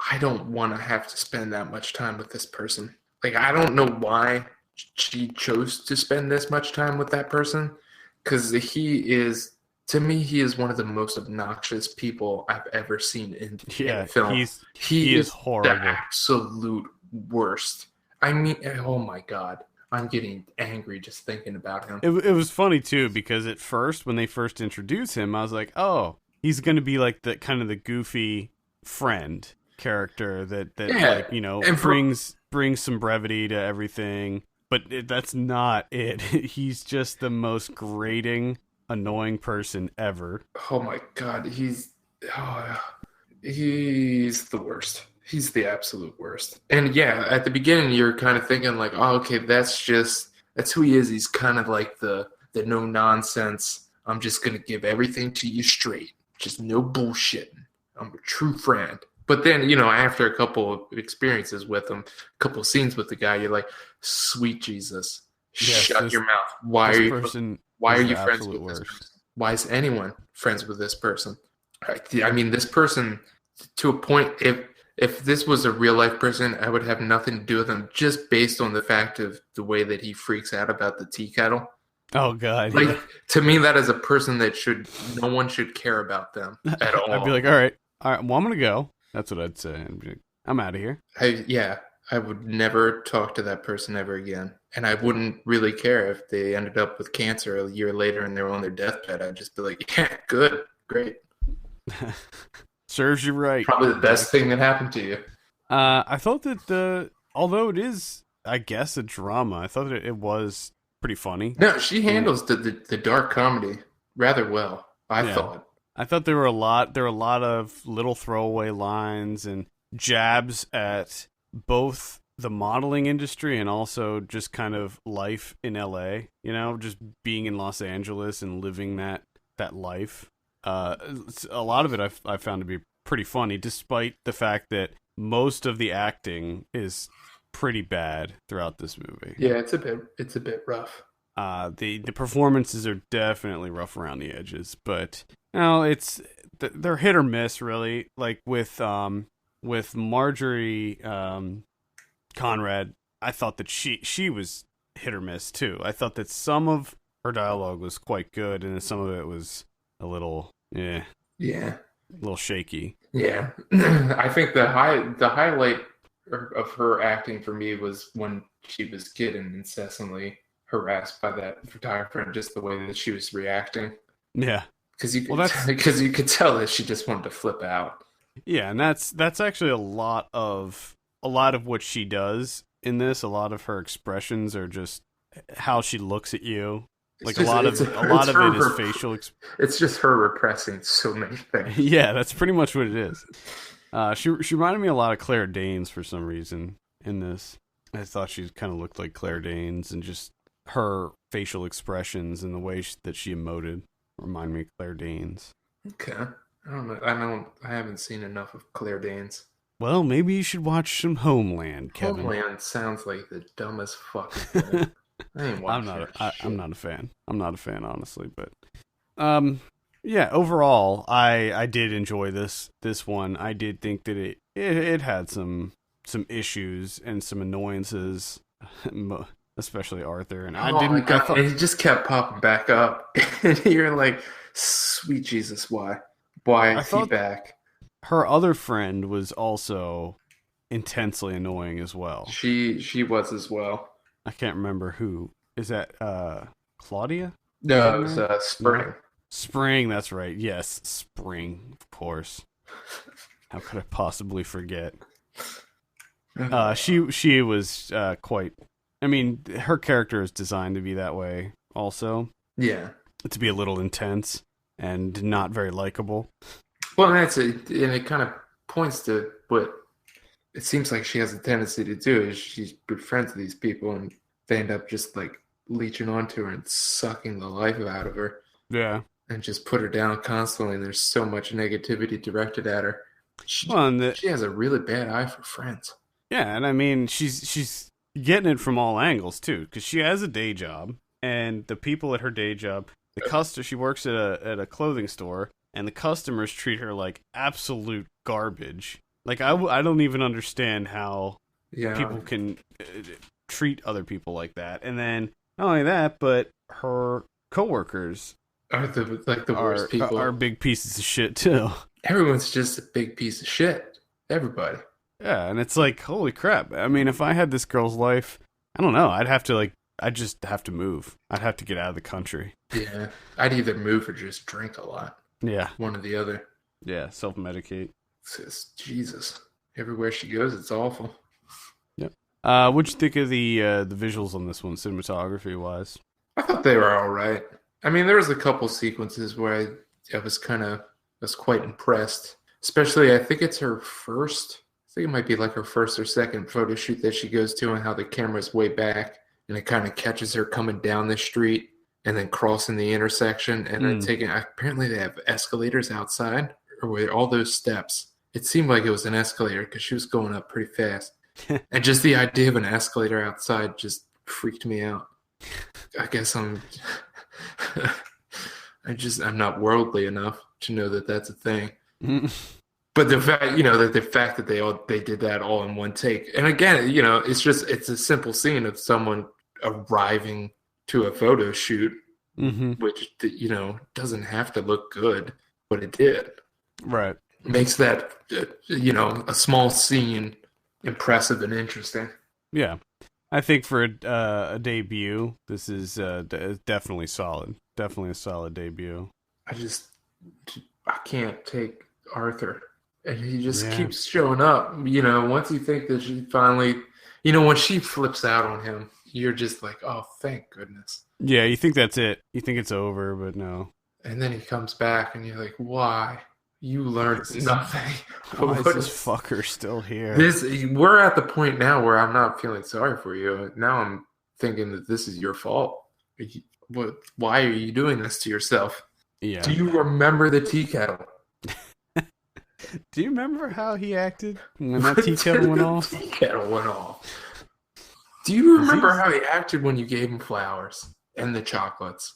I don't want to have to spend that much time with this person. Like, I don't know why she chose to spend this much time with that person, because to me, he is one of the most obnoxious people I've ever seen in film. He is horrible. The absolute worst. I mean, oh my god, I'm getting angry just thinking about him. It was funny too, because at first, when they first introduced him, I was like, oh, he's going to be like the kind of the goofy friend character that brings some brevity to everything. But that's not it. He's just the most grating, annoying person ever. Oh my god, he's the worst. He's the absolute worst. And yeah, at the beginning you're kind of thinking like, oh, okay, that's who he is. He's kind of like the no nonsense. I'm just gonna give everything to you straight. Just no bullshit. I'm a true friend. But then, after a couple of experiences with him, a couple of scenes with the guy, you're like, sweet Jesus, shut your mouth. Why are you friends with this person? Why is anyone friends with this person? I mean, this person, to a point, if this was a real life person, I would have nothing to do with him, just based on the fact of the way that he freaks out about the tea kettle. Oh god! Like, to me, that is a person that no one should care about them at all. I'd be like, all right, well, I'm gonna go. That's what I'd say. I'm out of here. I would never talk to that person ever again, and I wouldn't really care if they ended up with cancer a year later and they were on their deathbed. I'd just be like, yeah, good, great. Serves you right. Probably the best thing that happened to you. I thought that although it is, I guess, a drama, I thought that it was pretty funny. No, she handles the dark comedy rather well. I thought there were a lot of little throwaway lines and jabs at both the modeling industry and also just kind of life in LA, just being in Los Angeles and living that life. A lot of it I found to be pretty funny, despite the fact that most of the acting is pretty bad throughout this movie. Yeah, it's a bit rough. The performances are definitely rough around the edges, but they're hit or miss, really. Like with Marjorie Conrad, I thought that she was hit or miss too. I thought that some of her dialogue was quite good, and some of it was a little a little shaky. Yeah, I think the highlight of her acting for me was when she was getting incessantly harassed by that photographer and just the way that she was reacting. Yeah. Because you could tell that she just wanted to flip out. Yeah, and that's actually a lot of what she does in this. A lot of her expressions are just how she looks at you. Like a lot of it is facial. It's just her repressing so many things. Yeah, that's pretty much what it is. She reminded me a lot of Claire Danes for some reason in this. I thought she kind of looked like Claire Danes, and just her facial expressions and the way that she emoted remind me of Claire Danes. Okay, I don't know. I haven't seen enough of Claire Danes. Well, maybe you should watch some Homeland, Kevin. Homeland sounds like the dumbest fucking thing. I'm not a fan. I'm not a fan, honestly, but yeah, overall I did enjoy this one. I did think that it had some issues and some annoyances, especially Arthur, and I thought he just kept popping back up and you're like, sweet Jesus, why is he back? Her other friend was also intensely annoying as well. She was as well. I can't remember who. Is that Claudia? No, it was Spring. No. Spring, that's right. Yes, Spring, of course. How could I possibly forget? She was quite... I mean, her character is designed to be that way also. Yeah. To be a little intense and not very likable. Well, and it kind of points to what it seems like she has a tendency to do is she's good friends with these people and they end up just like leeching onto her and sucking the life out of her. Yeah. And just put her down constantly, and there's so much negativity directed at her. She has a really bad eye for friends. Yeah, and I mean, she's getting it from all angles too, because she has a day job, and the people at her day job, she works at a clothing store, and the customers treat her like absolute garbage. Like I don't even understand how people can treat other people like that. And then not only that, but her coworkers are the worst people. Are big pieces of shit too. Everyone's just a big piece of shit. Everybody. Yeah, and it's like, holy crap. I mean, if I had this girl's life, I don't know. I'd just have to move. I'd have to get out of the country. Yeah. I'd either move or just drink a lot. Yeah. One or the other. Yeah, self-medicate. Jesus. Everywhere she goes, it's awful. Yep. What'd you think of the visuals on this one, cinematography-wise? I thought they were all right. I mean, there was a couple sequences where I was quite impressed. Especially, I think it's her first... I think it might be like her first or second photo shoot that she goes to, and how the camera's way back and it kind of catches her coming down the street and then crossing the intersection and then apparently they have escalators outside, or were all those steps. It seemed like it was an escalator because she was going up pretty fast. And just the idea of an escalator outside just freaked me out. I guess I'm not worldly enough to know that that's a thing. But the fact that they did that all in one take, and again, it's a simple scene of someone arriving to a photo shoot, which doesn't have to look good, but it did. Right, makes that a small scene impressive and interesting. Yeah, I think for a debut, this is definitely solid. Definitely a solid debut. I can't take Arthur. And he just keeps showing up. Once you think that she finally... when she flips out on him, you're just like, oh, thank goodness. Yeah, you think that's it. You think it's over, but no. And then he comes back, and you're like, why? You learned nothing. Why is this fucker still here? We're at the point now where I'm not feeling sorry for you. Now I'm thinking that this is your fault. Why are you doing this to yourself? Yeah. Do you remember the tea kettle? Do you remember how he acted when that tea kettle went off? Tea kettle went off. Do you remember how he acted when you gave him flowers and the chocolates?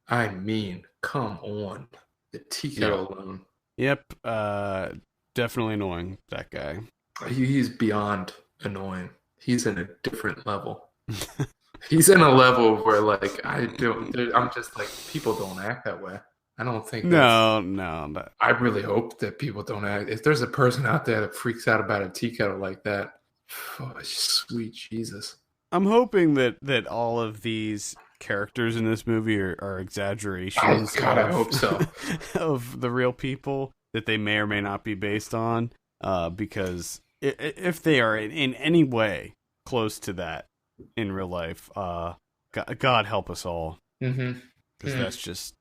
I mean, come on. The tea kettle alone. Yep. Definitely annoying, that guy. He's beyond annoying. He's in a different level. He's in a level where, like, I'm just like, people don't act that way. I don't think No. I really hope that people don't act. If there's a person out there that freaks out about a tea kettle like that, oh, sweet Jesus. I'm hoping that all of these characters in this movie are exaggerations. I hope so. Of the real people that they may or may not be based on. Because if they are in any way close to that in real life, God help us all. Mm-hmm. Because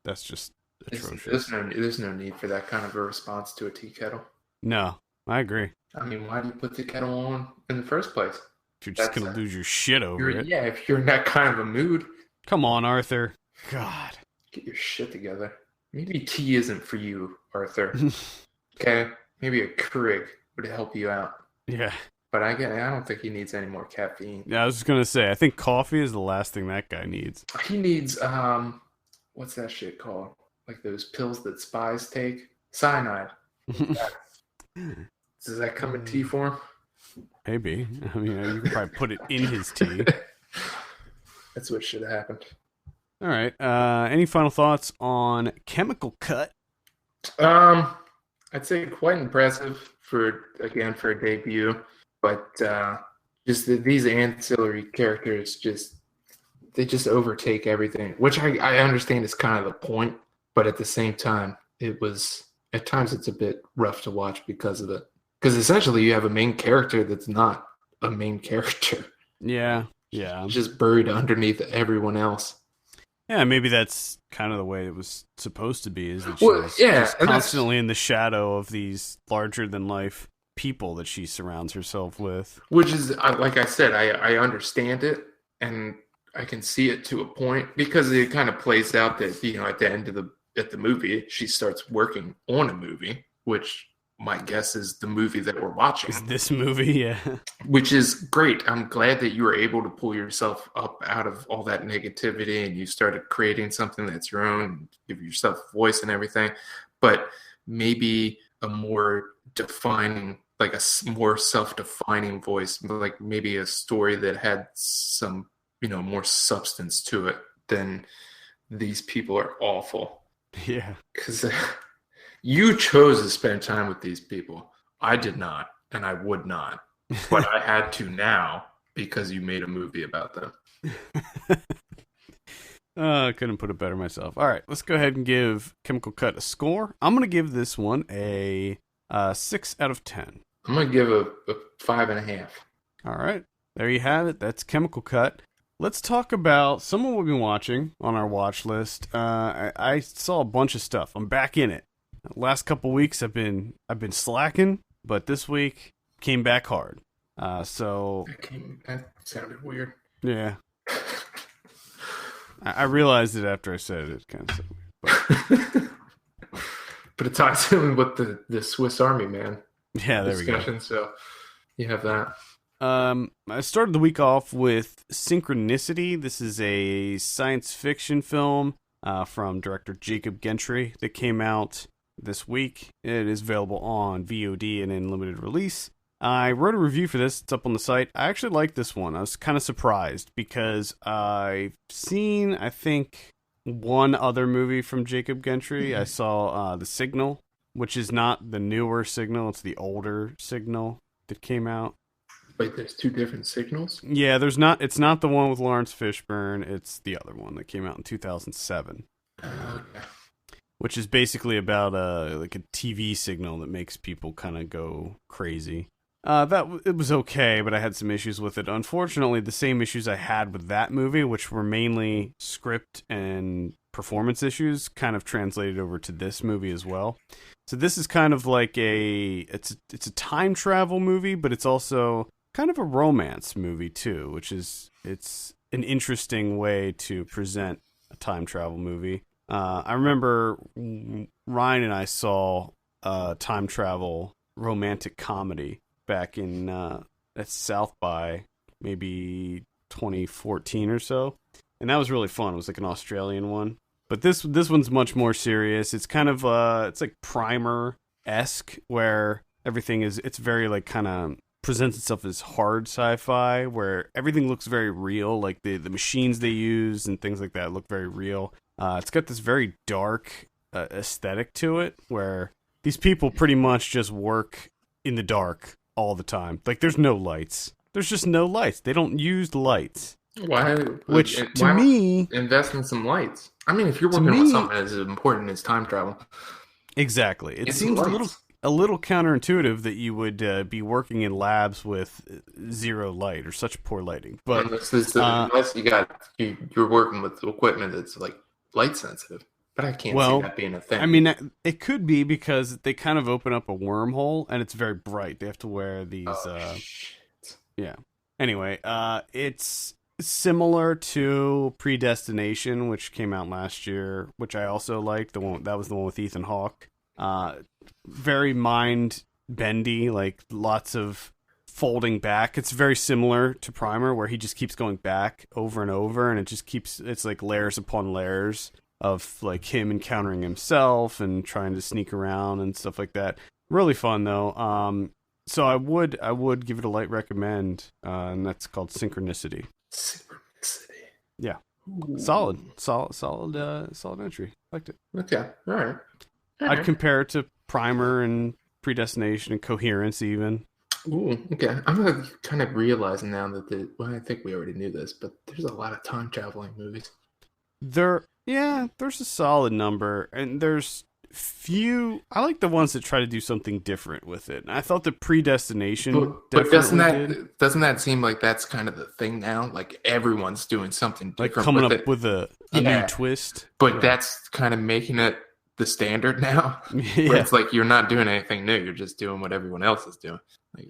that's just atrocious. There's no need for that kind of a response to a tea kettle. No, I agree. I mean, why do you put the kettle on in the first place? If you're just gonna lose your shit over it. Yeah, if you're in that kind of a mood. Come on, Arthur. God. Get your shit together. Maybe tea isn't for you, Arthur. Okay? Maybe a Keurig would help you out. Yeah. But I don't think he needs any more caffeine. Yeah, I was just gonna say, I think coffee is the last thing that guy needs. He needs, what's that shit called? Like those pills that spies take? Cyanide. Does that come in tea form? Maybe. I mean, you could probably put it in his tea. That's what should have happened. All right. Any final thoughts on Chemical Cut? I'd say quite impressive for a debut, but just these ancillary characters they overtake everything, which I understand is kind of the point, but at the same time, at times it's a bit rough to watch because of it. Because essentially you have a main character that's not a main character. Yeah. It's just buried underneath everyone else. Yeah, maybe that's kind of the way it was supposed to be, is that she's just constantly in the shadow of these larger-than-life people that she surrounds herself with. Which is, like I said, I understand it, and I can see it to a point, because it kind of plays out that, at the end of the movie, she starts working on a movie, which my guess is the movie that we're watching. Is this movie? Yeah. Which is great. I'm glad that you were able to pull yourself up out of all that negativity and you started creating something that's your own, give yourself a voice and everything. But maybe a more defining, like a more self-defining voice, like maybe a story that had some, more substance to it than these people are awful. Yeah. Because you chose to spend time with these people. I did not, and I would not. But I had to now because you made a movie about them. I couldn't put it better myself. All right, let's go ahead and give Chemical Cut a score. I'm going to give this one a 6 out of 10. I'm going to give a 5.5. All right, there you have it. That's Chemical Cut. Let's talk about some of what we've been watching on our watch list. I saw a bunch of stuff. I'm back in it. Last couple weeks I've been slacking, but this week came back hard. That sounded weird. Yeah. I realized it after I said it. It kind of sounded weird. But it ties in with the Swiss Army Man. Yeah, there discussion, we go. So you have that. I started the week off with Synchronicity. This is a science fiction film from director Jacob Gentry that came out this week. It is available on VOD and in limited release. I wrote a review for this. It's up on the site. I actually like this one. I was kind of surprised because I've seen, I think, one other movie from Jacob Gentry. I saw The Signal, which is not the newer Signal. It's the older Signal that came out. Wait, there's two different Signals? Yeah, it's not the one with Lawrence Fishburne. It's the other one that came out in 2007. Okay. Which is basically about a TV signal that makes people kind of go crazy. It was okay, but I had some issues with it. Unfortunately, the same issues I had with that movie, which were mainly script and performance issues, kind of translated over to this movie as well. So this is kind of like it's a time travel movie, but it's also kind of a romance movie too, it's an interesting way to present a time travel movie. I remember Ryan and I saw a time travel romantic comedy back in at South by maybe 2014 or so, and that was really fun. It was like an Australian one, but this one's much more serious. It's kind of it's like Primer-esque, where it's very like kind of presents itself as hard sci-fi, where everything looks very real, like the machines they use and things like that look very real. It's got this very dark aesthetic to it, where these people pretty much just work in the dark all the time. Like, there's no lights. There's just no lights. They don't use lights. Why? Which, to Why me, not invest in some lights? I mean, if you're to working with me, something as important as time travel, exactly. It get some seems lights. a little counterintuitive that you would be working in labs with zero light or such poor lighting. But Unless you're working with equipment that's like light sensitive. But I can't see well, that being a I thing. mean, it could be because they kind of open up a wormhole and it's very bright. They have to wear these. Oh, shit. Yeah. Anyway, it's similar to Predestination, which came out last year, which I also liked. That was the one with Ethan Hawke. Very mind bendy, like lots of folding back. It's very similar to Primer, where he just keeps going back over and over, and it's like layers upon layers of like him encountering himself and trying to sneak around and stuff like that. Really fun though. So I would give it a light recommend, and that's called Synchronicity. Synchronicity. Yeah, Ooh. solid entry. Liked it. Okay, all right. I'd compare it to Primer and Predestination and Coherence even. Ooh, okay. I'm kind of realizing now that I think we already knew this, but there's a lot of time traveling movies. There's a solid number, and there's few. I like the ones that try to do something different with it. And I thought the Predestination, but doesn't that seem like that's kind of the thing now? Like everyone's doing something different, like coming up with a new twist. But that's kind of making it the standard now. Yeah. Where it's like you're not doing anything new; you're just doing what everyone else is doing. Like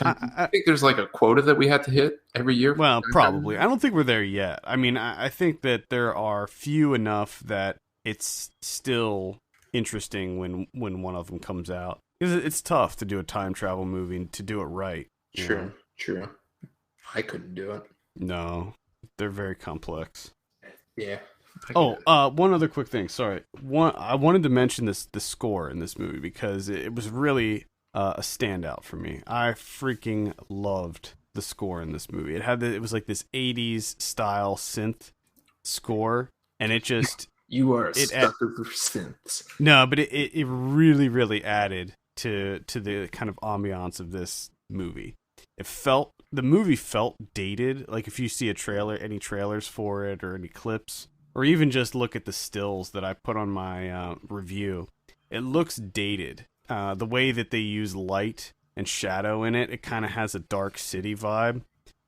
I think there's like a quota that we have to hit every year. Well, probably. I don't think we're there yet. I mean, I think that there are few enough that it's still interesting when one of them comes out. Because it's tough to do a time travel movie and to do it right. True. I couldn't do it. No, they're very complex. Yeah. One other quick thing. Sorry. I wanted to mention the score in this movie because it was really a standout for me. I freaking loved the score in this movie. It was like this 80s style synth score, and it just you are a sucker for synths. No, but it really, really added to the kind of ambiance of this movie. The movie felt dated. Like if you see any trailers for it or any clips, or even just look at the stills that I put on my review, it looks dated. The way that they use light and shadow in it kind of has a dark city vibe.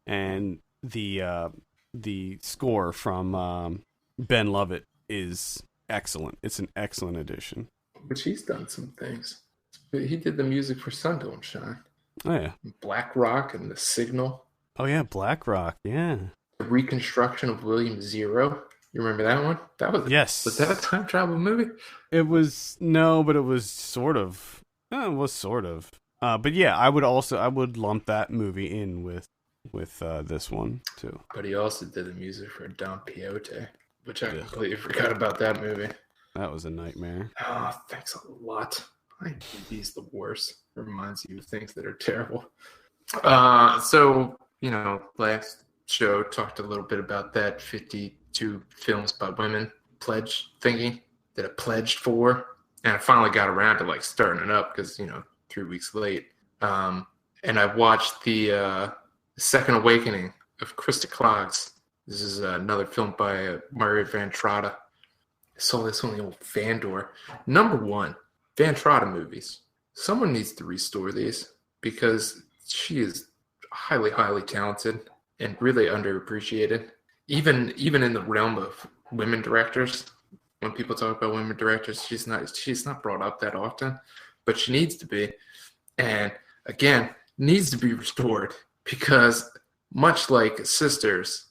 And the score from Ben Lovett is excellent. It's an excellent addition. But he's done some things. He did the music for Sun Don't Shine. Oh yeah, Black Rock and The Signal. Oh yeah, Black Rock. Yeah. The reconstruction of William Zero. You remember that one? Yes. Was that a time travel movie? It was but it was sort of. It was sort of. But yeah, I would lump that movie in with this one too. But he also did the music for Don Quixote, which I completely forgot about that movie. That was a nightmare. Oh, thanks a lot. IMDb's the worst. It reminds you of things that are terrible. So, last show talked a little bit about that 52 films by women pledge thingy that I pledged for. And I finally got around to starting it up because, 3 weeks late. And I watched the Second Awakening of Christa Klages. This is another film by Maria Van Trotta. I saw this on the old Fandor. Number one, Van Trotta movies. Someone needs to restore these because she is highly, highly talented and really underappreciated. Even in the realm of women directors, when people talk about women directors, she's not brought up that often, but she needs to be. And again, needs to be restored because much like Sisters,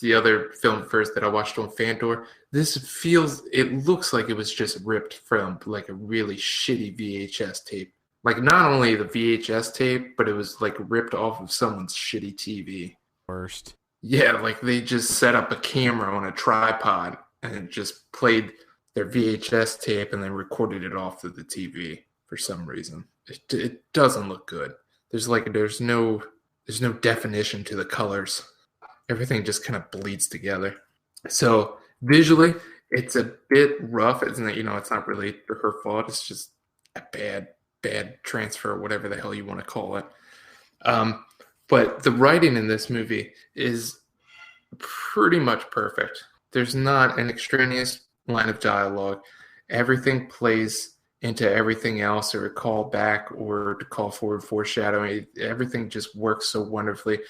the other film first that I watched on Fandor, it looks like it was just ripped from like a really shitty VHS tape. Like not only the VHS tape, but it was like ripped off of someone's shitty TV. Worst. Yeah, like they just set up a camera on a tripod and just played their VHS tape and then recorded it off of the TV for some reason. It doesn't look good. There's no definition to the colors. Everything just kind of bleeds together. So visually, it's a bit rough. It's not really her fault. It's just a bad transfer, whatever the hell you want to call it. But the writing in this movie is pretty much perfect. There's not an extraneous line of dialogue. Everything plays into everything else, or a call back, or to call forward foreshadowing. Everything just works so wonderfully.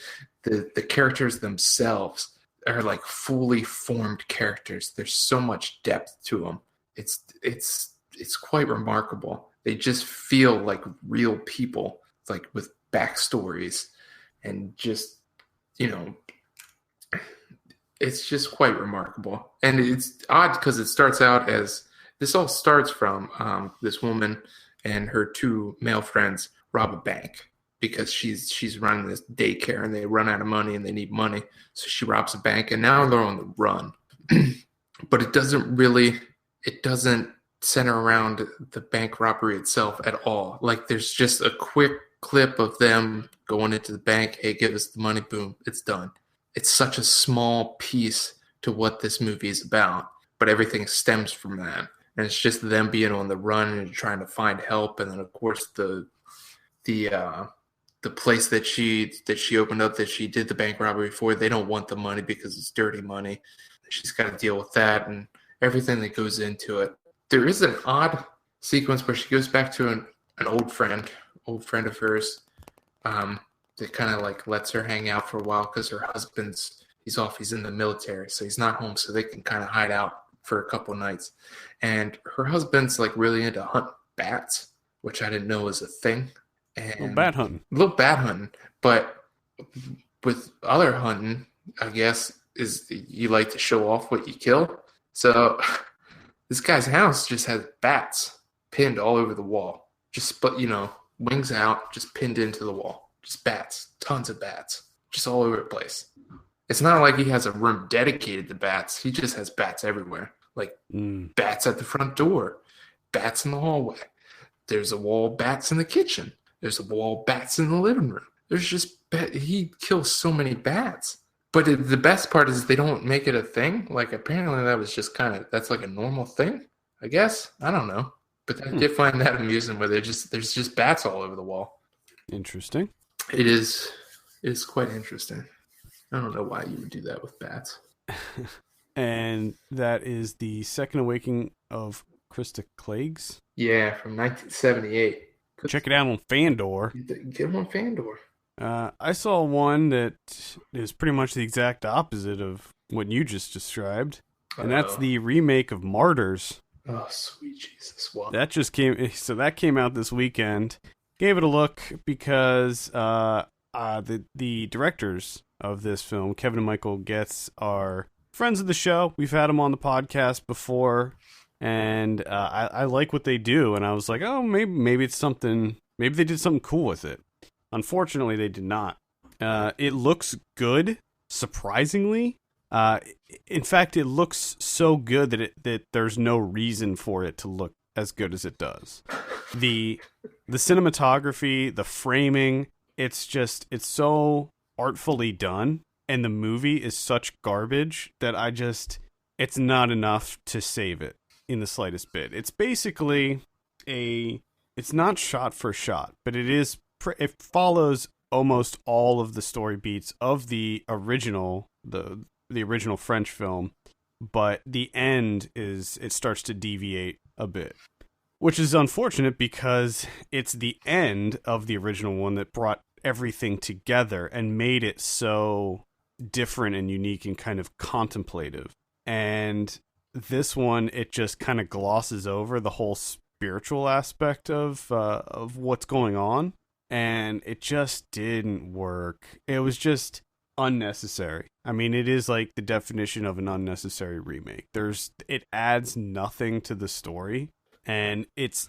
The characters themselves are like fully formed characters. There's so much depth to them. It's quite remarkable. They just feel like real people, like with backstories, and just, it's just quite remarkable. And it's odd because it starts out as, this all starts from this woman and her two male friends rob a bank because she's running this daycare and they run out of money and they need money. So she robs a bank and now they're on the run. But it doesn't center around the bank robbery itself at all. Like, there's just a quick clip of them going into the bank. Hey, give us the money. Boom, it's done. It's such a small piece to what this movie is about, but everything stems from that. And it's just them being on the run and trying to find help. And then, of course, the place that she opened up, that she did the bank robbery for, they don't want the money because it's dirty money. She's got to deal with that and everything that goes into it. There is an odd sequence where she goes back to an old friend of hers, that kind of like lets her hang out for a while because her husband's, he's in the military, so he's not home, so they can kind of hide out for a couple nights. And her husband's like really into hunting bats, which I didn't know was a thing. And little bat hunting. But with other hunting, I guess, is you like to show off what you kill. So this guy's house just has bats pinned all over the wall. Just, wings out, just pinned into the wall. Just bats, tons of bats, just all over the place. It's not like he has a room dedicated to bats. He just has bats everywhere. Like bats at the front door, bats in the hallway. There's a wall of bats in the kitchen. There's a wall of bats in the living room. There's just, he kills so many bats. But the best part is they don't make it a thing. Like, apparently that was just that's like a normal thing, I guess. I don't know. But I did find that amusing, where there's just bats all over the wall. Interesting. It is quite interesting. I don't know why you would do that with bats. And that is the Second Awakening of Christa Klages. Yeah, from 1978. Check it out on Fandor. Get them on Fandor. I saw one that is pretty much the exact opposite of what you just described. And that's the remake of Martyrs. Oh, sweet Jesus. Wow. That came out this weekend. Gave it a look because the directors of this film, Kevin and Michael Getz, are friends of the show. We've had them on the podcast before, and I like what they do. And I was like, oh, maybe it's something. Maybe they did something cool with it. Unfortunately, they did not. It looks good, surprisingly. In fact, it looks so good that there's no reason for it to look as good as it does. The cinematography, the framing, it's so artfully done, and the movie is such garbage that it's not enough to save it in the slightest bit. It's basically it's not shot for shot, but it follows almost all of the story beats of the original French film, but the end it starts to deviate a bit, which is unfortunate because it's the end of the original one that brought everything together and made it so different and unique and kind of contemplative. And this one, it just kind of glosses over the whole spiritual aspect of what's going on, and it just didn't work. It was just unnecessary. I mean, it is like the definition of an unnecessary remake. It adds nothing to the story, and it's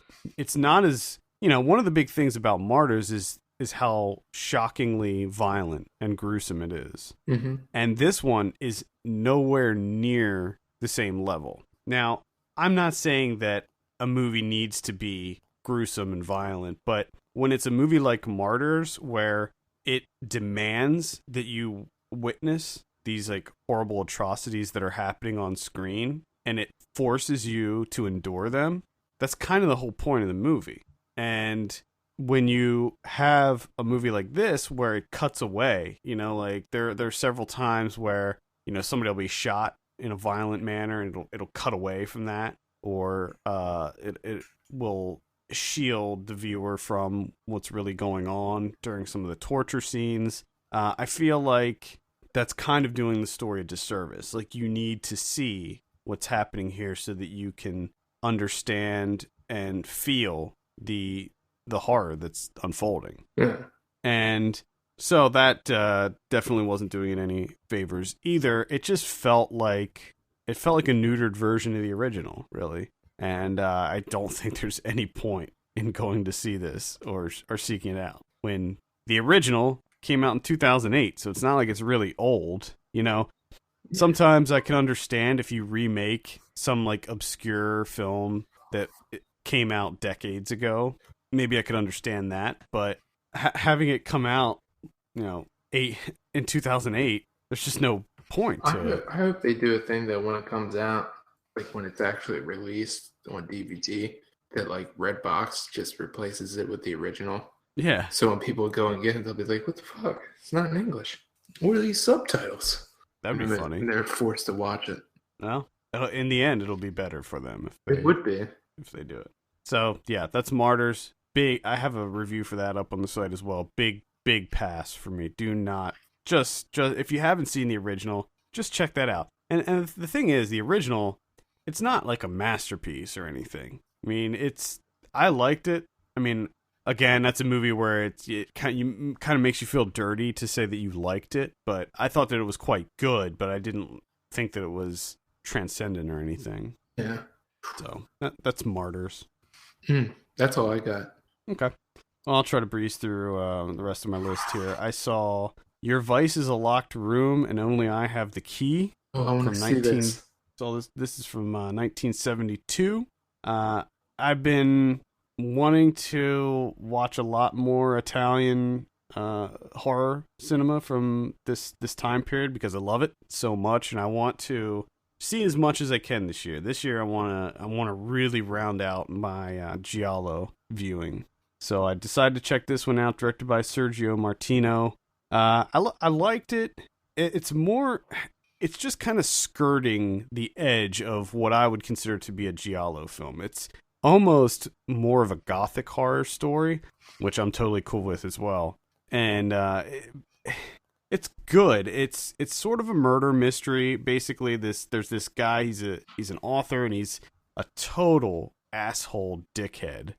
not as, one of the big things about Martyrs is how shockingly violent and gruesome it is. Mm-hmm. And this one is nowhere near the same level. Now, I'm not saying that a movie needs to be gruesome and violent, but when it's a movie like Martyrs, where it demands that you witness these like horrible atrocities that are happening on screen, and it forces you to endure them, that's kind of the whole point of the movie. And when you have a movie like this where it cuts away, like there's several times where, somebody will be shot in a violent manner and it'll cut away from that, or it will shield the viewer from what's really going on during some of the torture scenes. I feel like that's kind of doing the story a disservice. Like, you need to see what's happening here so that you can understand and feel the horror that's unfolding. Yeah. And so that definitely wasn't doing it any favors either. It just felt like a neutered version of the original, really. And I don't think there's any point in going to see this or seeking it out when the original came out in 2008. So it's not like it's really old, Sometimes I can understand if you remake some like obscure film that came out decades ago. Maybe I could understand that, but having it come out, in 2008, there's just no point to it. I hope they do a thing that when it comes out, like when it's actually released on DVD, that like Redbox just replaces it with the original. Yeah. So when people go and get it, they'll be like, "What the fuck? It's not in English. What are these subtitles?" That'd be funny. And they're forced to watch it. Well, in the end, it'll be better for them it would be if they do it. So yeah, that's Martyrs. Big. I have a review for that up on the site as well. Big pass for me. Do not just if you haven't seen the original, just check that out. And the thing is, the original, it's not like a masterpiece or anything. I mean, I liked it. I mean, again, that's a movie where it kind of makes you feel dirty to say that you liked it, but I thought that it was quite good, but I didn't think that it was transcendent or anything. Yeah. So that's Martyrs. That's all I got. Okay. Well, I'll try to breeze through the rest of my list here. I saw Your Vice is a Locked Room and Only I Have the Key. Oh, I want to see this. So this is from 1972. I've been wanting to watch a lot more Italian horror cinema from this time period because I love it so much, and I want to see as much as I can this year. This year, I want to really round out my giallo viewing. So I decided to check this one out, directed by Sergio Martino. I liked it. It's just kind of skirting the edge of what I would consider to be a giallo film. It's almost more of a gothic horror story, which I'm totally cool with as well. And it's good. It's sort of a murder mystery. Basically, there's this guy. He's an author, and he's a total asshole dickhead.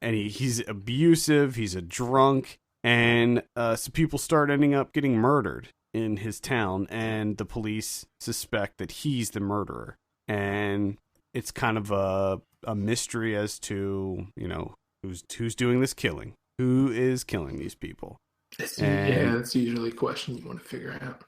And he's abusive. He's a drunk, and so people start ending up getting murdered in his town, and the police suspect that he's the murderer. And it's kind of a mystery as to, who's doing this killing. Who is killing these people? That's usually a question you want to figure out.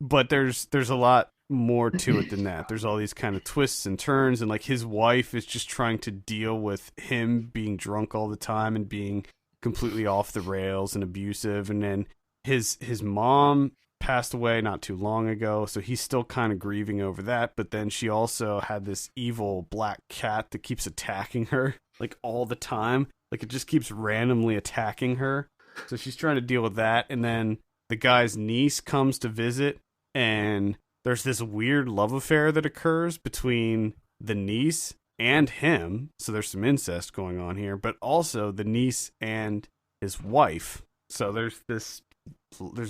But there's a lot more to it than that. There's all these kind of twists and turns, and like his wife is just trying to deal with him being drunk all the time and being completely off the rails and abusive. And then his mom passed away not too long ago, so he's still kind of grieving over that. But then she also had this evil black cat that keeps attacking her like all the time. Like, it just keeps randomly attacking her. So she's trying to deal with that. And then the guy's niece comes to visit, and there's this weird love affair that occurs between the niece and him. So there's some incest going on here, but also the niece and his wife. So there's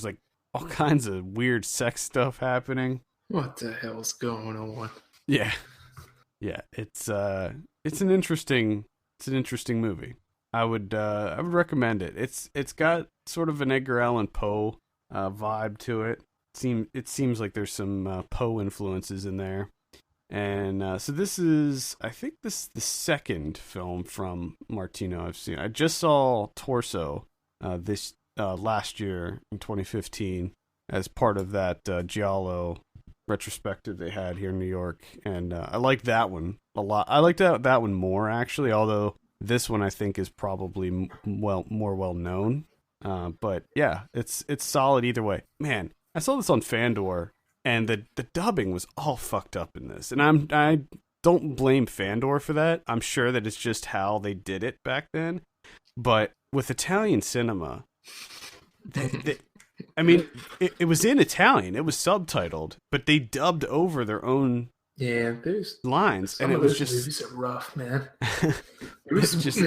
like all kinds of weird sex stuff happening. What the hell's going on? Yeah. It's an interesting movie. I would recommend it. It's got sort of an Edgar Allan Poe vibe to it. It seems like there's some Poe influences in there. And so this is the second film from Martino I've seen. I just saw Torso this last year in 2015 as part of that Giallo retrospective they had here in New York, and I liked that one a lot. I liked that one more, actually, although this one I think is probably more well known. But yeah, it's solid either way. Man, I saw this on Fandor, and the dubbing was all fucked up in this, and I don't blame Fandor for that. I'm sure that it's just how they did it back then. But with Italian cinema, I mean, it was in Italian. It was subtitled, but they dubbed over their own there's lines, some and it of was those just movies are rough, man. It it's was just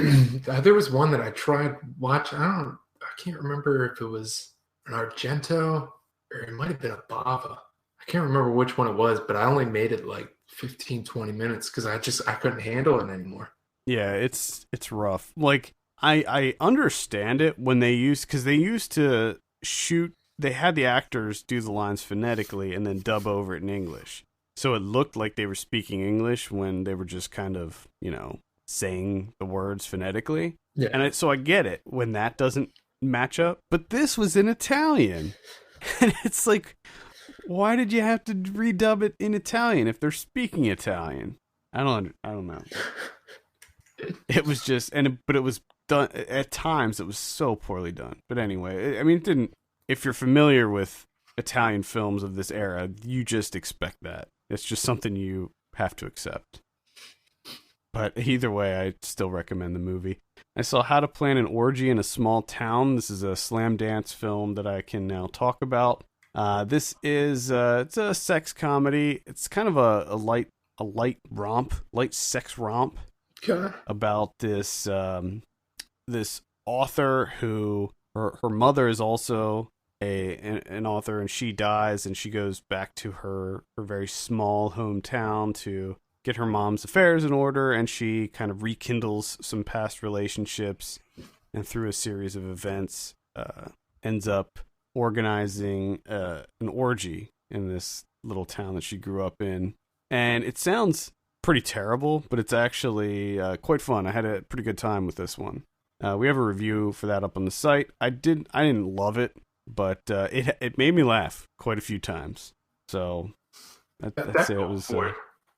there was one that I tried watch. I can't remember if it was an Argento or it might have been a Bava. I can't remember which one it was, but I only made it like 15, 20 minutes because I couldn't handle it anymore. yeah, it's rough. Like I understand it when because they used to shoot. They had the actors do the lines phonetically and then dub over it in English. So it looked like they were speaking English when they were just kind of, saying the words phonetically. Yeah. And so I get it when that doesn't match up. But this was in Italian. And it's like, why did you have to redub it in Italian if they're speaking Italian? I don't know. It was just, but it was done, at times it was so poorly done. But anyway, I mean, it didn't, if you're familiar with Italian films of this era, you just expect that. It's just something you have to accept. But either way, I still recommend the movie. I saw How to Plan an Orgy in a Small Town. This is a Slamdance film that I can now talk about. This is it's a sex comedy. It's kind of a light sex romp. Okay. About this this author who her mother is also an author, and she dies, and she goes back to her very small hometown to get her mom's affairs in order, and she kind of rekindles some past relationships, and through a series of events ends up organizing an orgy in this little town that she grew up in. And it sounds pretty terrible, but it's actually quite fun. I had a pretty good time with this one. We have a review for that up on the site. I didn't love it, but it made me laugh quite a few times. So that's it. It was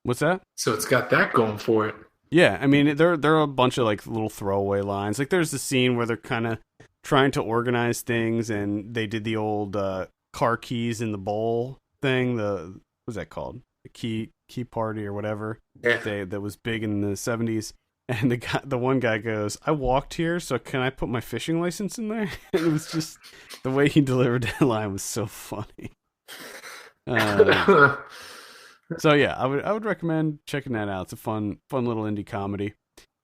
what's that? So it's got that going for it. Yeah, I mean, there are a bunch of like little throwaway lines. Like there's the scene where they're kind of trying to organize things, and they did the old car keys in the bowl thing. What's that called? The key party or whatever. Yeah. That was big in the 70s. And the one guy goes, "I walked here, so can I put my fishing license in there?" And it was just the way he delivered that line was so funny. So yeah, I would recommend checking that out. It's a fun little indie comedy.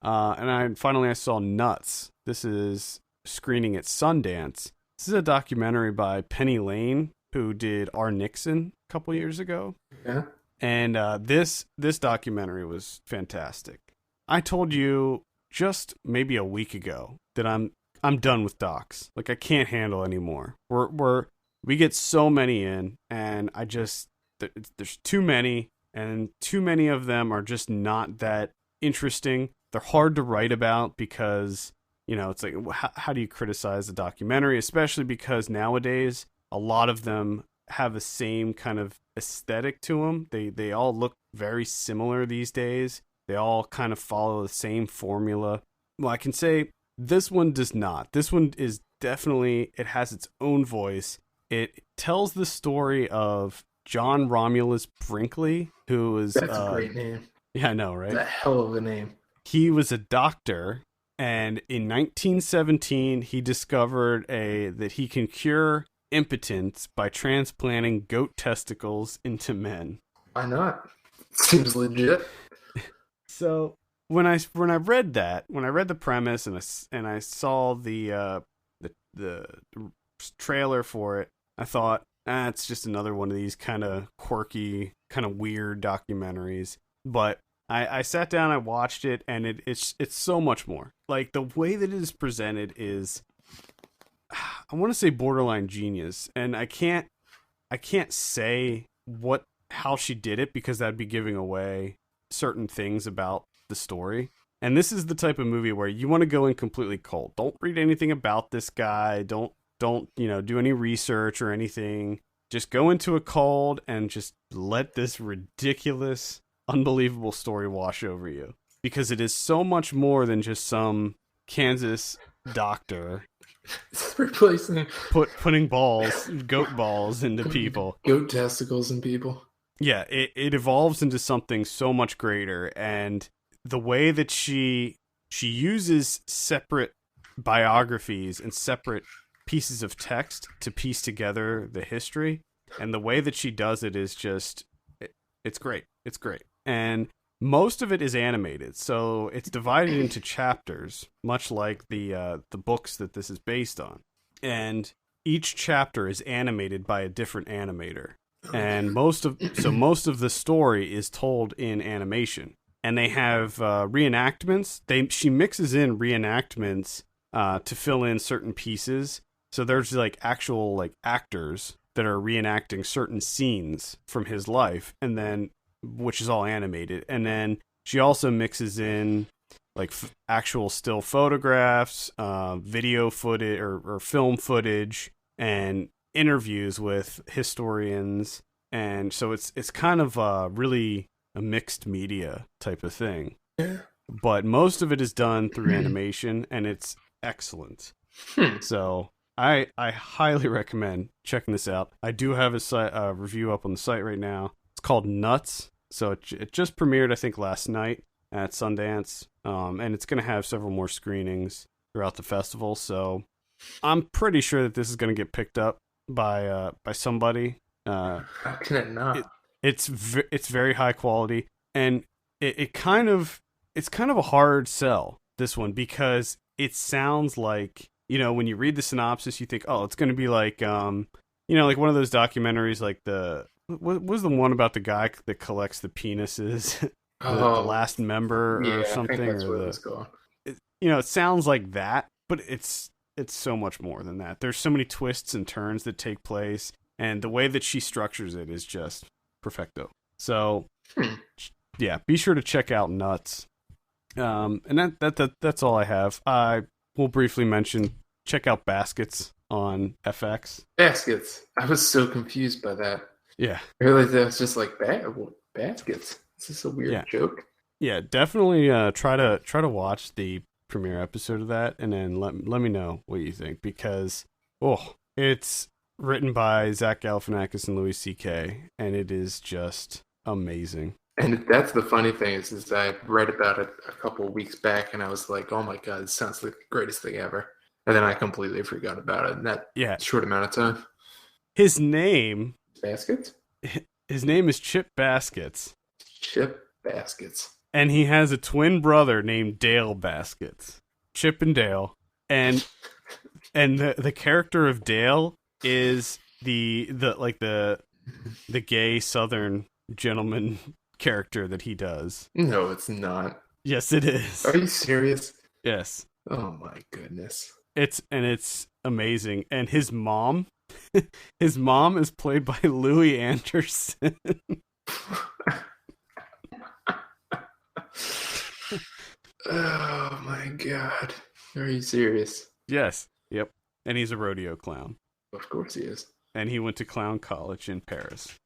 And I saw Nuts. This is screening at Sundance. This is a documentary by Penny Lane, who did R. Nixon a couple years ago. Yeah. And this documentary was fantastic. I told you just maybe a week ago that I'm done with docs. Like I can't handle anymore. We get so many in, and there's too many, and too many of them are just not that interesting. They're hard to write about because, it's like, how do you criticize a documentary? Especially because nowadays, a lot of them have the same kind of aesthetic to them. They all look very similar these days. They all kind of follow the same formula. Well, I can say this one does not. This one is definitely, it has its own voice. It tells the story of John Romulus Brinkley, who was... That's a great name. Yeah, I know, right? That's a hell of a name. He was a doctor, and in 1917, he discovered that he can cure impotence by transplanting goat testicles into men. Why not? Seems legit. So when I read the premise and I saw the trailer for it, I thought, it's just another one of these kind of quirky, kind of weird documentaries. But I sat down, I watched it, and it's so much more. Like the way that it is presented is, I want to say borderline genius, and I can't say how she did it because that'd be giving away certain things about the story. And this is the type of movie where you want to go in completely cold. Don't read anything about this guy. Don't do any research or anything. Just go into a cold and just let this ridiculous, unbelievable story wash over you, because it is so much more than just some Kansas doctor replacing putting goat balls into people, goat testicles in people. Yeah, it evolves into something so much greater, and the way that she uses separate biographies and separate pieces of text to piece together the history. And the way that she does it is just, it's great. It's great. And most of it is animated, so it's divided into chapters, much like the books that this is based on. And each chapter is animated by a different animator. And most of the story is told in animation. And they have reenactments. She mixes in reenactments to fill in certain pieces. So there's like actual like actors that are reenacting certain scenes from his life, and then which is all animated. And then she also mixes in like actual still photographs, video footage or film footage, and interviews with historians. And so it's kind of really a mixed media type of thing. Yeah. But most of it is done through animation, and it's excellent. So I highly recommend checking this out. I do have a review up on the site right now. It's called Nuts. So it just premiered, I think, last night at Sundance. And it's going to have several more screenings throughout the festival. So I'm pretty sure that this is going to get picked up by somebody. How can it not? It's very high quality, and it's kind of a hard sell, this one, because it sounds like, when you read the synopsis, you think, oh, it's going to be like, like one of those documentaries, like what was the one about the guy that collects the penises, the last member or something, I think that's where it's going. It sounds like that, but it's so much more than that. There's so many twists and turns that take place, and the way that she structures it is just perfecto. So, yeah, be sure to check out Nuts. And that's all I have. I will briefly mention, check out Baskets on FX. Baskets. I was so confused by that. Yeah. I realized that was just like baskets. Is this a weird joke? Yeah, definitely try to watch the premiere episode of that, and then let me know what you think, because it's written by Zach Galifianakis and Louis C.K., and it is just amazing. And that's the funny thing is I read about it a couple of weeks back, and I was like, oh my god, this sounds like the greatest thing ever. And then I completely forgot about it in that short amount of time. His name... Baskets? His name is Chip Baskets. Chip Baskets. And he has a twin brother named Dale Baskets. Chip and Dale. And the character of Dale is the gay Southern gentleman character that he does. No, it's not. Yes, it is. Are you serious? Yes. Oh my goodness. It's amazing. And his mom is played by Louis Anderson. Oh my god. Are you serious? Yes. Yep. And he's a rodeo clown. Of course he is. And he went to clown college in Paris.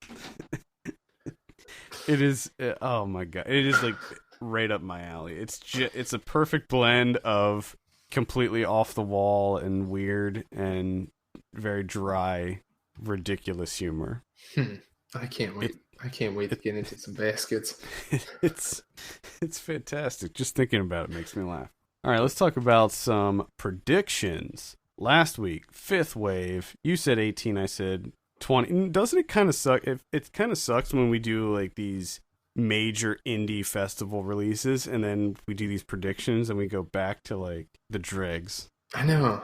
It is, oh my god, it is like right up my alley. It's a perfect blend of completely off the wall and weird and very dry, ridiculous humor. I can't wait. I can't wait to get into some Baskets. It's fantastic. Just thinking about it makes me laugh. All right, let's talk about some predictions. Last week, fifth wave. You said 18, I said 20. Doesn't it kind of suck? It kind of sucks when we do like these major indie festival releases, and then we do these predictions, and we go back to like the dregs. I know.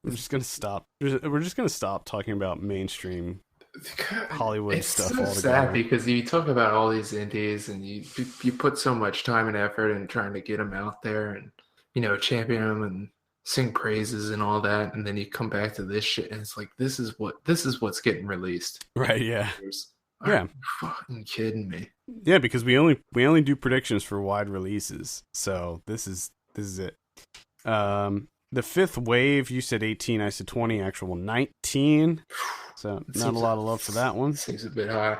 We're just gonna stop. We're just gonna stop talking about mainstream Hollywood stuff altogether. It's so sad because you talk about all these indies, and you put so much time and effort in trying to get them out there, and champion them and sing praises and all that, and then you come back to this shit, and it's like this is what's getting released. Right? Yeah. Are you fucking kidding me? Yeah, because we only do predictions for wide releases, so this is it. The fifth wave, you said 18, I said 20, actual 19. So not a lot of love for that one. Seems a bit high.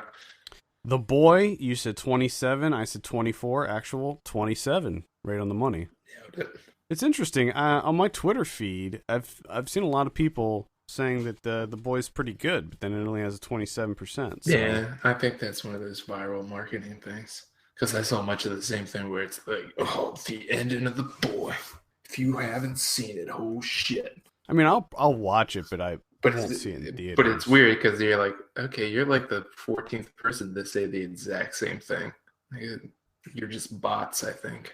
The Boy, you said 27, I said 24, actual 27, right on the money. Yeah, it's interesting. On my Twitter feed, I've seen a lot of people saying that the Boy's pretty good, but then it only has a 27%. So. Yeah, I think that's one of those viral marketing things. Because I saw much of the same thing where it's like, oh, the ending of The Boy. If you haven't seen it, oh shit. I mean, I'll watch it, but I won't see it in theaters. But it's weird because you're like, okay, you're like the 14th person to say the exact same thing. You're just bots, I think.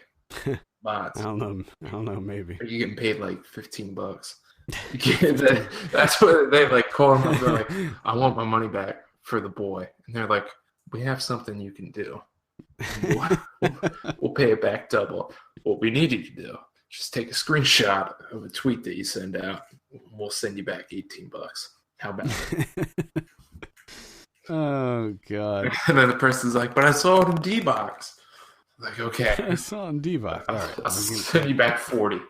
Bots. I don't know, maybe. Are you getting paid like $15? That's what they like call them. They're like, I want my money back for the boy. And they're like, we have something you can do. We'll pay it back double. What we need you to do, just take a screenshot of a tweet that you send out. We'll send you back $18. How about it? Oh, God. And then the person's like, but I saw it in D-Box. Like, okay. I saw it in D-Box. All right. I'll send you back 40.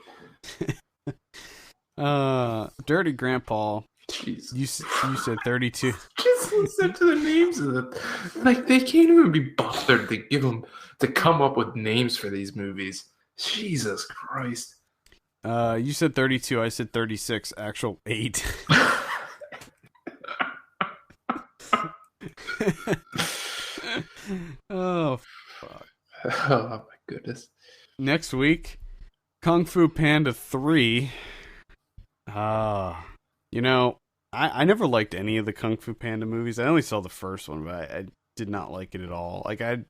Dirty Grandpa. Jeez. You said 32. Just listen to the names of it. Like, they can't even be bothered to come up with names for these movies. Jesus Christ. You said 32. I said 36. Actual 8. Oh, fuck. Oh, my goodness. Next week, Kung Fu Panda 3. You know, I never liked any of the Kung Fu Panda movies. I only saw the first one, but I did not like it at all. Like, I'm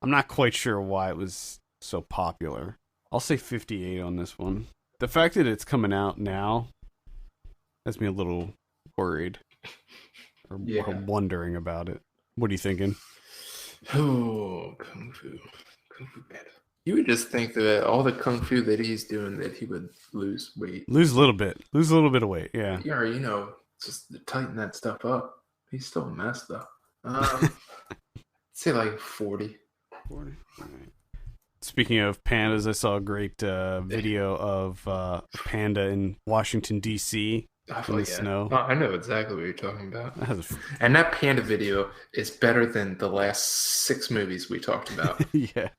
not quite sure why it was so popular. I'll say 58 on this one. The fact that it's coming out now has me a little worried or wondering about it. What are you thinking? Oh, Kung Fu Panda. You would just think that all the Kung Fu that he's doing, that he would lose weight. Lose a little bit of weight, yeah. Yeah, you know, just tighten that stuff up. He's still a mess, though. Say like 40. 40. All right. Speaking of pandas, I saw a great video of a panda in Washington, D.C. in the snow. Oh, I know exactly what you're talking about. And that panda video is better than the last 6 movies we talked about. Yeah.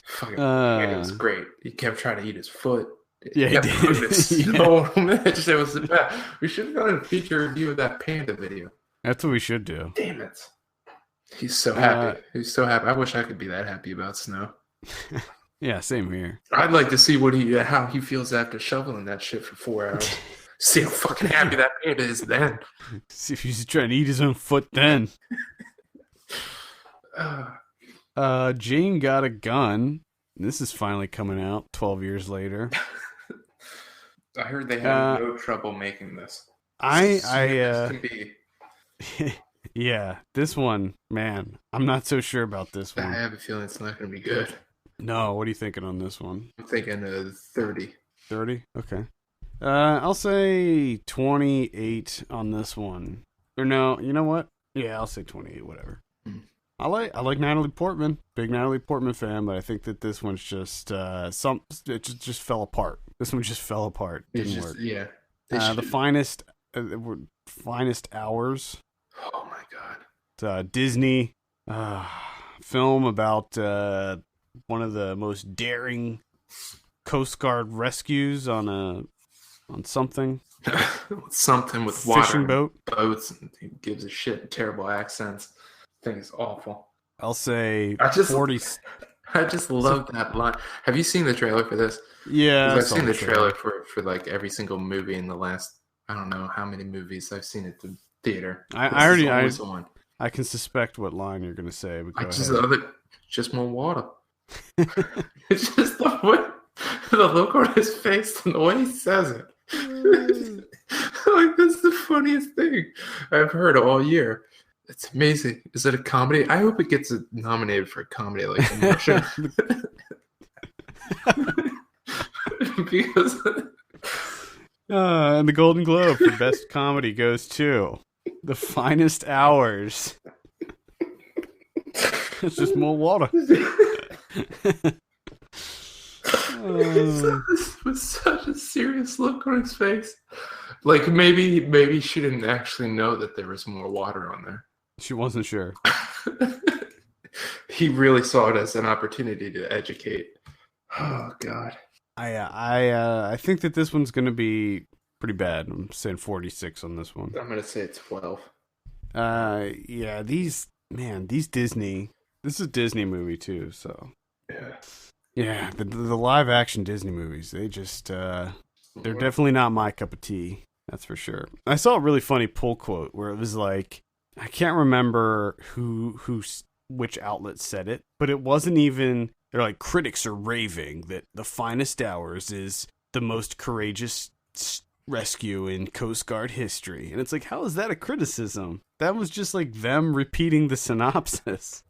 Fucking panda was great. He kept trying to eat his foot. Yeah, he did. So much. It was the best. We should have done a feature review of that panda video. That's what we should do. Damn it. He's so happy. He's so happy. I wish I could be that happy about snow. Yeah, same here. I'd like to see how he feels after shoveling that shit for 4 hours. See how fucking happy that panda is then. See if he's trying to eat his own foot then. Jane Got a Gun. This is finally coming out 12 years later. I heard they had no trouble making this. Yeah, this one, man, I'm not so sure about this one. I have a feeling it's not going to be good. No, what are you thinking on this one? I'm thinking 30. 30? Okay. I'll say 28 on this one. Or no, you know what? Yeah, I'll say 28, whatever. I like Natalie Portman. Big Natalie Portman fan, but I think that this one's just it just fell apart. This one just fell apart. Didn't work. Yeah. The finest hours. Oh my god. It's Disney film about one of the most daring Coast Guard rescues on something. Something with fishing water, boats, and he gives a shit, terrible accents. I think it's awful. I'll say 40. I just love that line. Have you seen the trailer for this? Yeah, I've seen the trailer for like every single movie in the last, I don't know how many movies I've seen at the theater. I can suspect what line you're going to say. But I just love it. Just more water. It's just the look on his face and the way he says it. Like, that's the funniest thing I've heard all year. It's amazing. Is it a comedy? I hope it gets nominated for a comedy like The Martian. Because and the Golden Globe for Best Comedy goes to The Finest Hours. It's just more water. With such a serious look on his face. Like, maybe she didn't actually know that there was more water on there. She wasn't sure. He really saw it as an opportunity to educate. Oh God. I think that this one's gonna be pretty bad. I'm saying 46 on this one. I'm gonna say 12. Yeah, these Disney. This is a Disney movie too, so yeah. Yeah, the live action Disney movies, they just they're definitely not my cup of tea. That's for sure. I saw a really funny pull quote where it was like, I can't remember which outlet said it, but it wasn't even, they're like, critics are raving that The Finest Hours is the most courageous rescue in Coast Guard history. And it's like, how is that a criticism? That was just like them repeating the synopsis.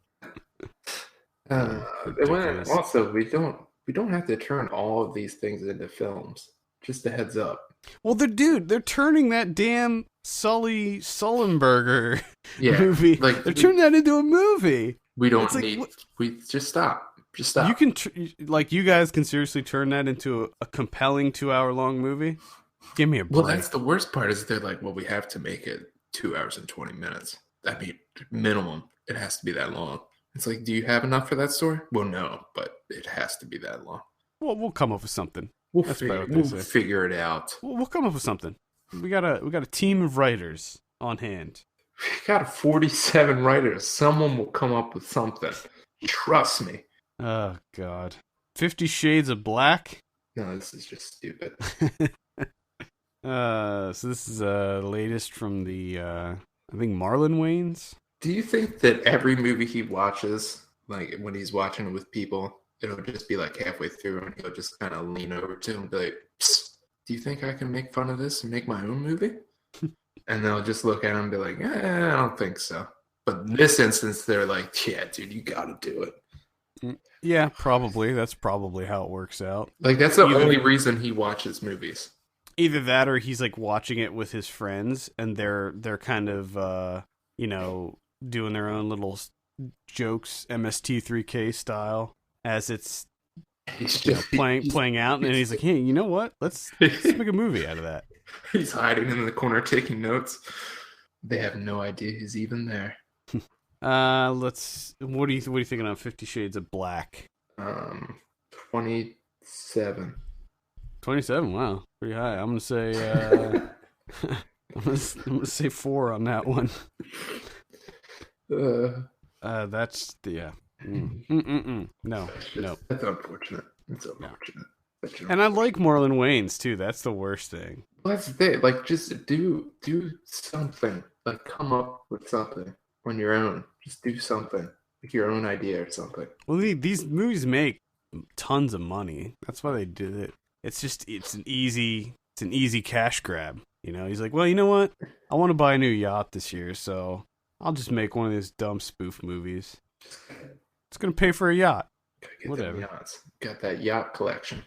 Also, we don't have to turn all of these things into films. Just a heads up. Well, they're turning that damn Sully Sullenberger movie. Like, they're turning that into a movie. We don't need. We just stop. Just stop. You can you guys can seriously turn that into a compelling 2-hour-long movie. Give me a break. Well, that's the worst part. Is they're like, well, we have to make it 2 hours and 20 minutes. I mean, minimum. It has to be that long. It's like, do you have enough for that story? Well, no, but it has to be that long. Well, we'll come up with something. We'll figure it out. We'll come up with something. We got a team of writers on hand. We got 47 writers. Someone will come up with something. Trust me. Oh God. 50 Shades of Black. No, this is just stupid. So this is the latest from the I think Marlon Wayans. Do you think that every movie he watches, like when he's watching it with people, it'll just be like halfway through and he'll just kind of lean over to him and be like, psst, do you think I can make fun of this and make my own movie? And they'll just look at him and be like, I don't think so. But in this instance, they're like, yeah, dude, you got to do it. Yeah, probably. That's probably how it works out. Like, that's the only reason he watches movies. Either that or he's like watching it with his friends and they're kind of, doing their own little jokes, MST3K style, as it's playing out. And he's like, hey, you know what? Let's make a movie out of that. He's hiding in the corner taking notes. They have no idea he's even there. What are you thinking on 50 Shades of Black? 27. 27, wow. Pretty high. I'm gonna say I'm gonna say 4 on that one. That's yeah. No. That's unfortunate. It's unfortunate. And I like Marlon Wayans too. That's the worst thing. Well, that's it. Like, just do something. Like, come up with something on your own. Just do something, like your own idea or something. Well, these movies make tons of money. That's why they did it. It's an easy cash grab. You know, he's like, well, you know what? I want to buy a new yacht this year, so I'll just make one of these dumb spoof movies. It's gonna pay for a yacht. Whatever. Yachts. Got that yacht collection.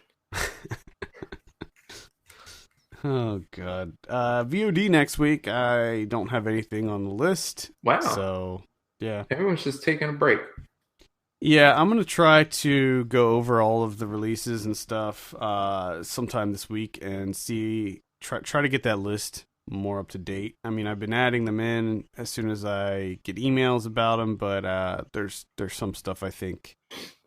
Oh God. VOD next week. I don't have anything on the list. Wow. So yeah. Everyone's just taking a break. Yeah, I'm gonna try to go over all of the releases and stuff sometime this week and try to get that list more up to date. I mean, I've been adding them in as soon as I get emails about them, but there's some stuff I think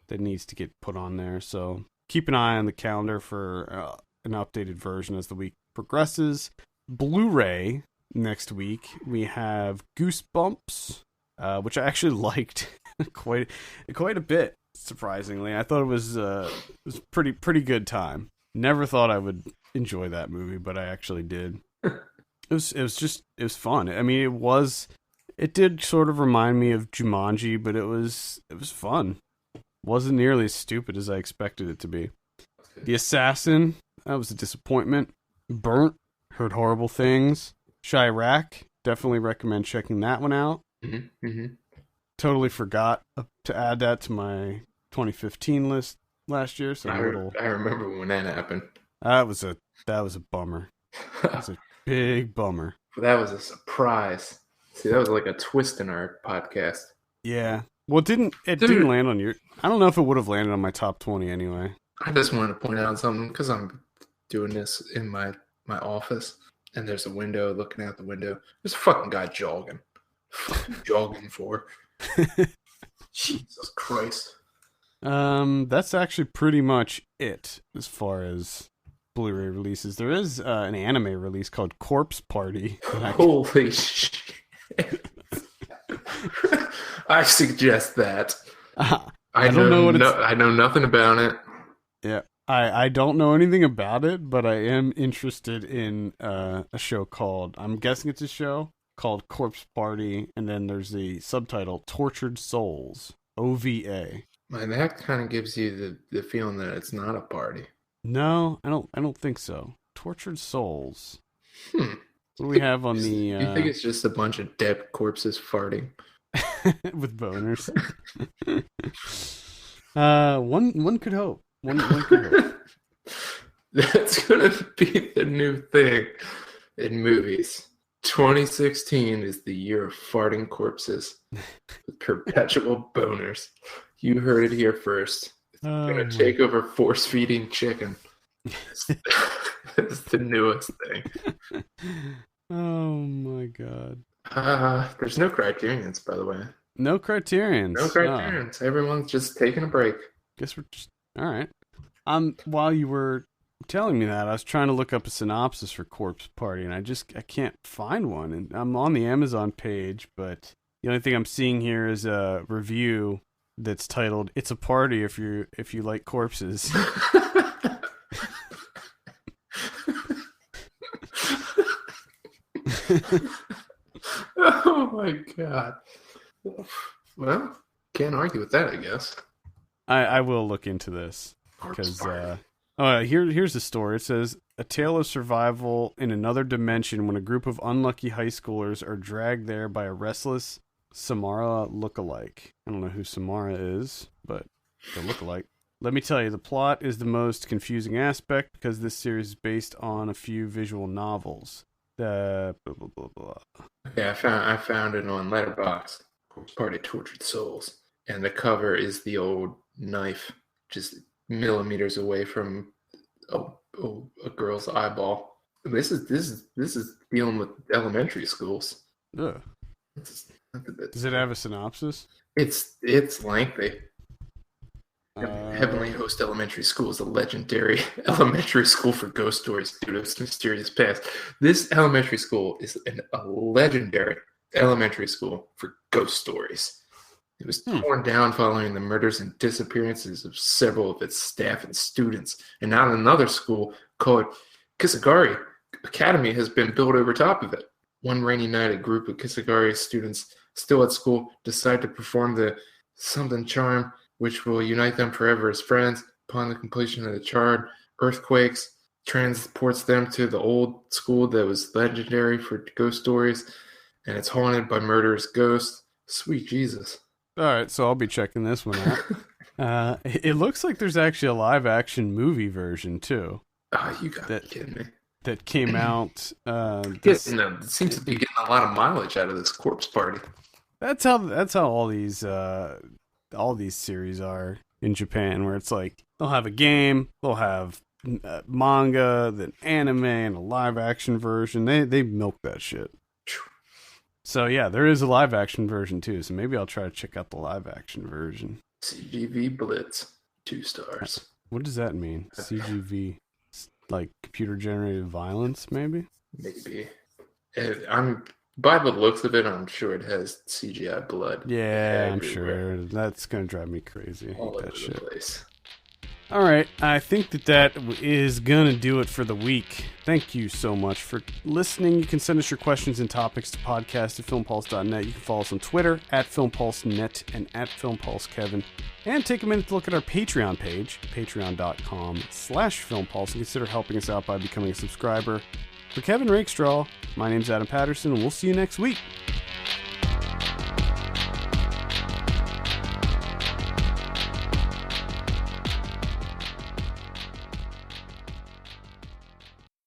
that needs to get put on there. So keep an eye on the calendar for an updated version as the week progresses. Blu-ray next week we have Goosebumps, which I actually liked quite a bit. Surprisingly, I thought it was pretty good time. Never thought I would enjoy that movie, but I actually did. It was fun. I mean, it did sort of remind me of Jumanji, but it was fun. Wasn't nearly as stupid as I expected it to be. The Assassin, that was a disappointment. Burnt, heard horrible things. Chirac, definitely recommend checking that one out. Mm-hmm. Mm-hmm. Totally forgot to add that to my 2015 list last year. So I remember when that happened. That was a bummer. That was a big bummer. That was a surprise. See, that was like a twist in our podcast. Yeah. Well, it didn't land on your... I don't know if it would have landed on my top 20 anyway. I just wanted to point out something because I'm doing this in my office and there's a window looking out the window. There's a fucking guy jogging. Fucking jogging for. Jesus Christ. That's actually pretty much it as far as Blu-ray releases. There is an anime release called Corpse Party. Holy shit. I suggest that. I don't know what it's... I know nothing about it. Yeah. I don't know anything about it, but I am interested in a show called, I'm guessing it's a show called Corpse Party, and then there's the subtitle Tortured Souls, OVA. And that kind of gives you the feeling that it's not a party. No, I don't think so. Tortured Souls. What do we have on the... You think it's just a bunch of dead corpses farting? With boners. One could hope. One could hope. That's gonna be the new thing in movies. 2016 is the year of farting corpses. Perpetual boners. You heard it here first. It's gonna take over force feeding chicken. It's the newest thing. Oh my god. There's no Criterions, by the way. No Criterions. No Criterions. Everyone's just taking a break. Guess we're just all right. While you were telling me that, I was trying to look up a synopsis for Corpse Party, and I can't find one. And I'm on the Amazon page, but the only thing I'm seeing here is a review that's titled "It's a Party if you like corpses." Oh my god. Well, can't argue with that, I guess. I will look into this because here's the story. It says a tale of survival in another dimension when a group of unlucky high schoolers are dragged there by a restless Samara lookalike. I don't know who Samara is, but the lookalike. Let me tell you, the plot is the most confusing aspect because this series is based on a few visual novels. Blah, blah, blah, blah. Okay, I found it on Letterboxd. Corpse Party Tortured Souls. And the cover is the old knife just millimeters away from a girl's eyeball. This is dealing with elementary schools. Ugh. Does it have a synopsis? It's lengthy. Heavenly Host Elementary School is a legendary elementary school for ghost stories due to its mysterious past. This elementary school is a legendary elementary school for ghost stories. It was torn down following the murders and disappearances of several of its staff and students. And now another school called Kisagari Academy has been built over top of it. One rainy night, a group of Kisagari students still at school decide to perform the something charm, which will unite them forever as friends. Upon the completion of the charm, earthquakes transports them to the old school that was legendary for ghost stories, and it's haunted by murderous ghosts. Sweet Jesus. All right, so I'll be checking this one out. It looks like there's actually a live-action movie version, too. Oh, you gotta be kidding me. That came out. It seems to be getting a lot of mileage out of this Corpse Party. That's how all these series are in Japan, where it's like they'll have a game, they'll have manga, then anime, and a live-action version. They milk that shit. So yeah, there is a live-action version too. So maybe I'll try to check out the live-action version. CGV Blitz, 2 stars. What does that mean? CGV, like computer-generated violence, maybe? Maybe. By the looks of it, I'm sure it has CGI blood. Yeah, I'm sure. That's going to drive me crazy. All over that shit. The place. All right, I think that is going to do it for the week. Thank you so much for listening. You can send us your questions and topics to podcast@filmpulse.net. You can follow us on Twitter @filmpulsenet and @filmpulsekevin. And take a minute to look at our Patreon page, patreon.com/filmpulse, and consider helping us out by becoming a subscriber. For Kevin Rakestraw, my name's Adam Patterson, and we'll see you next week.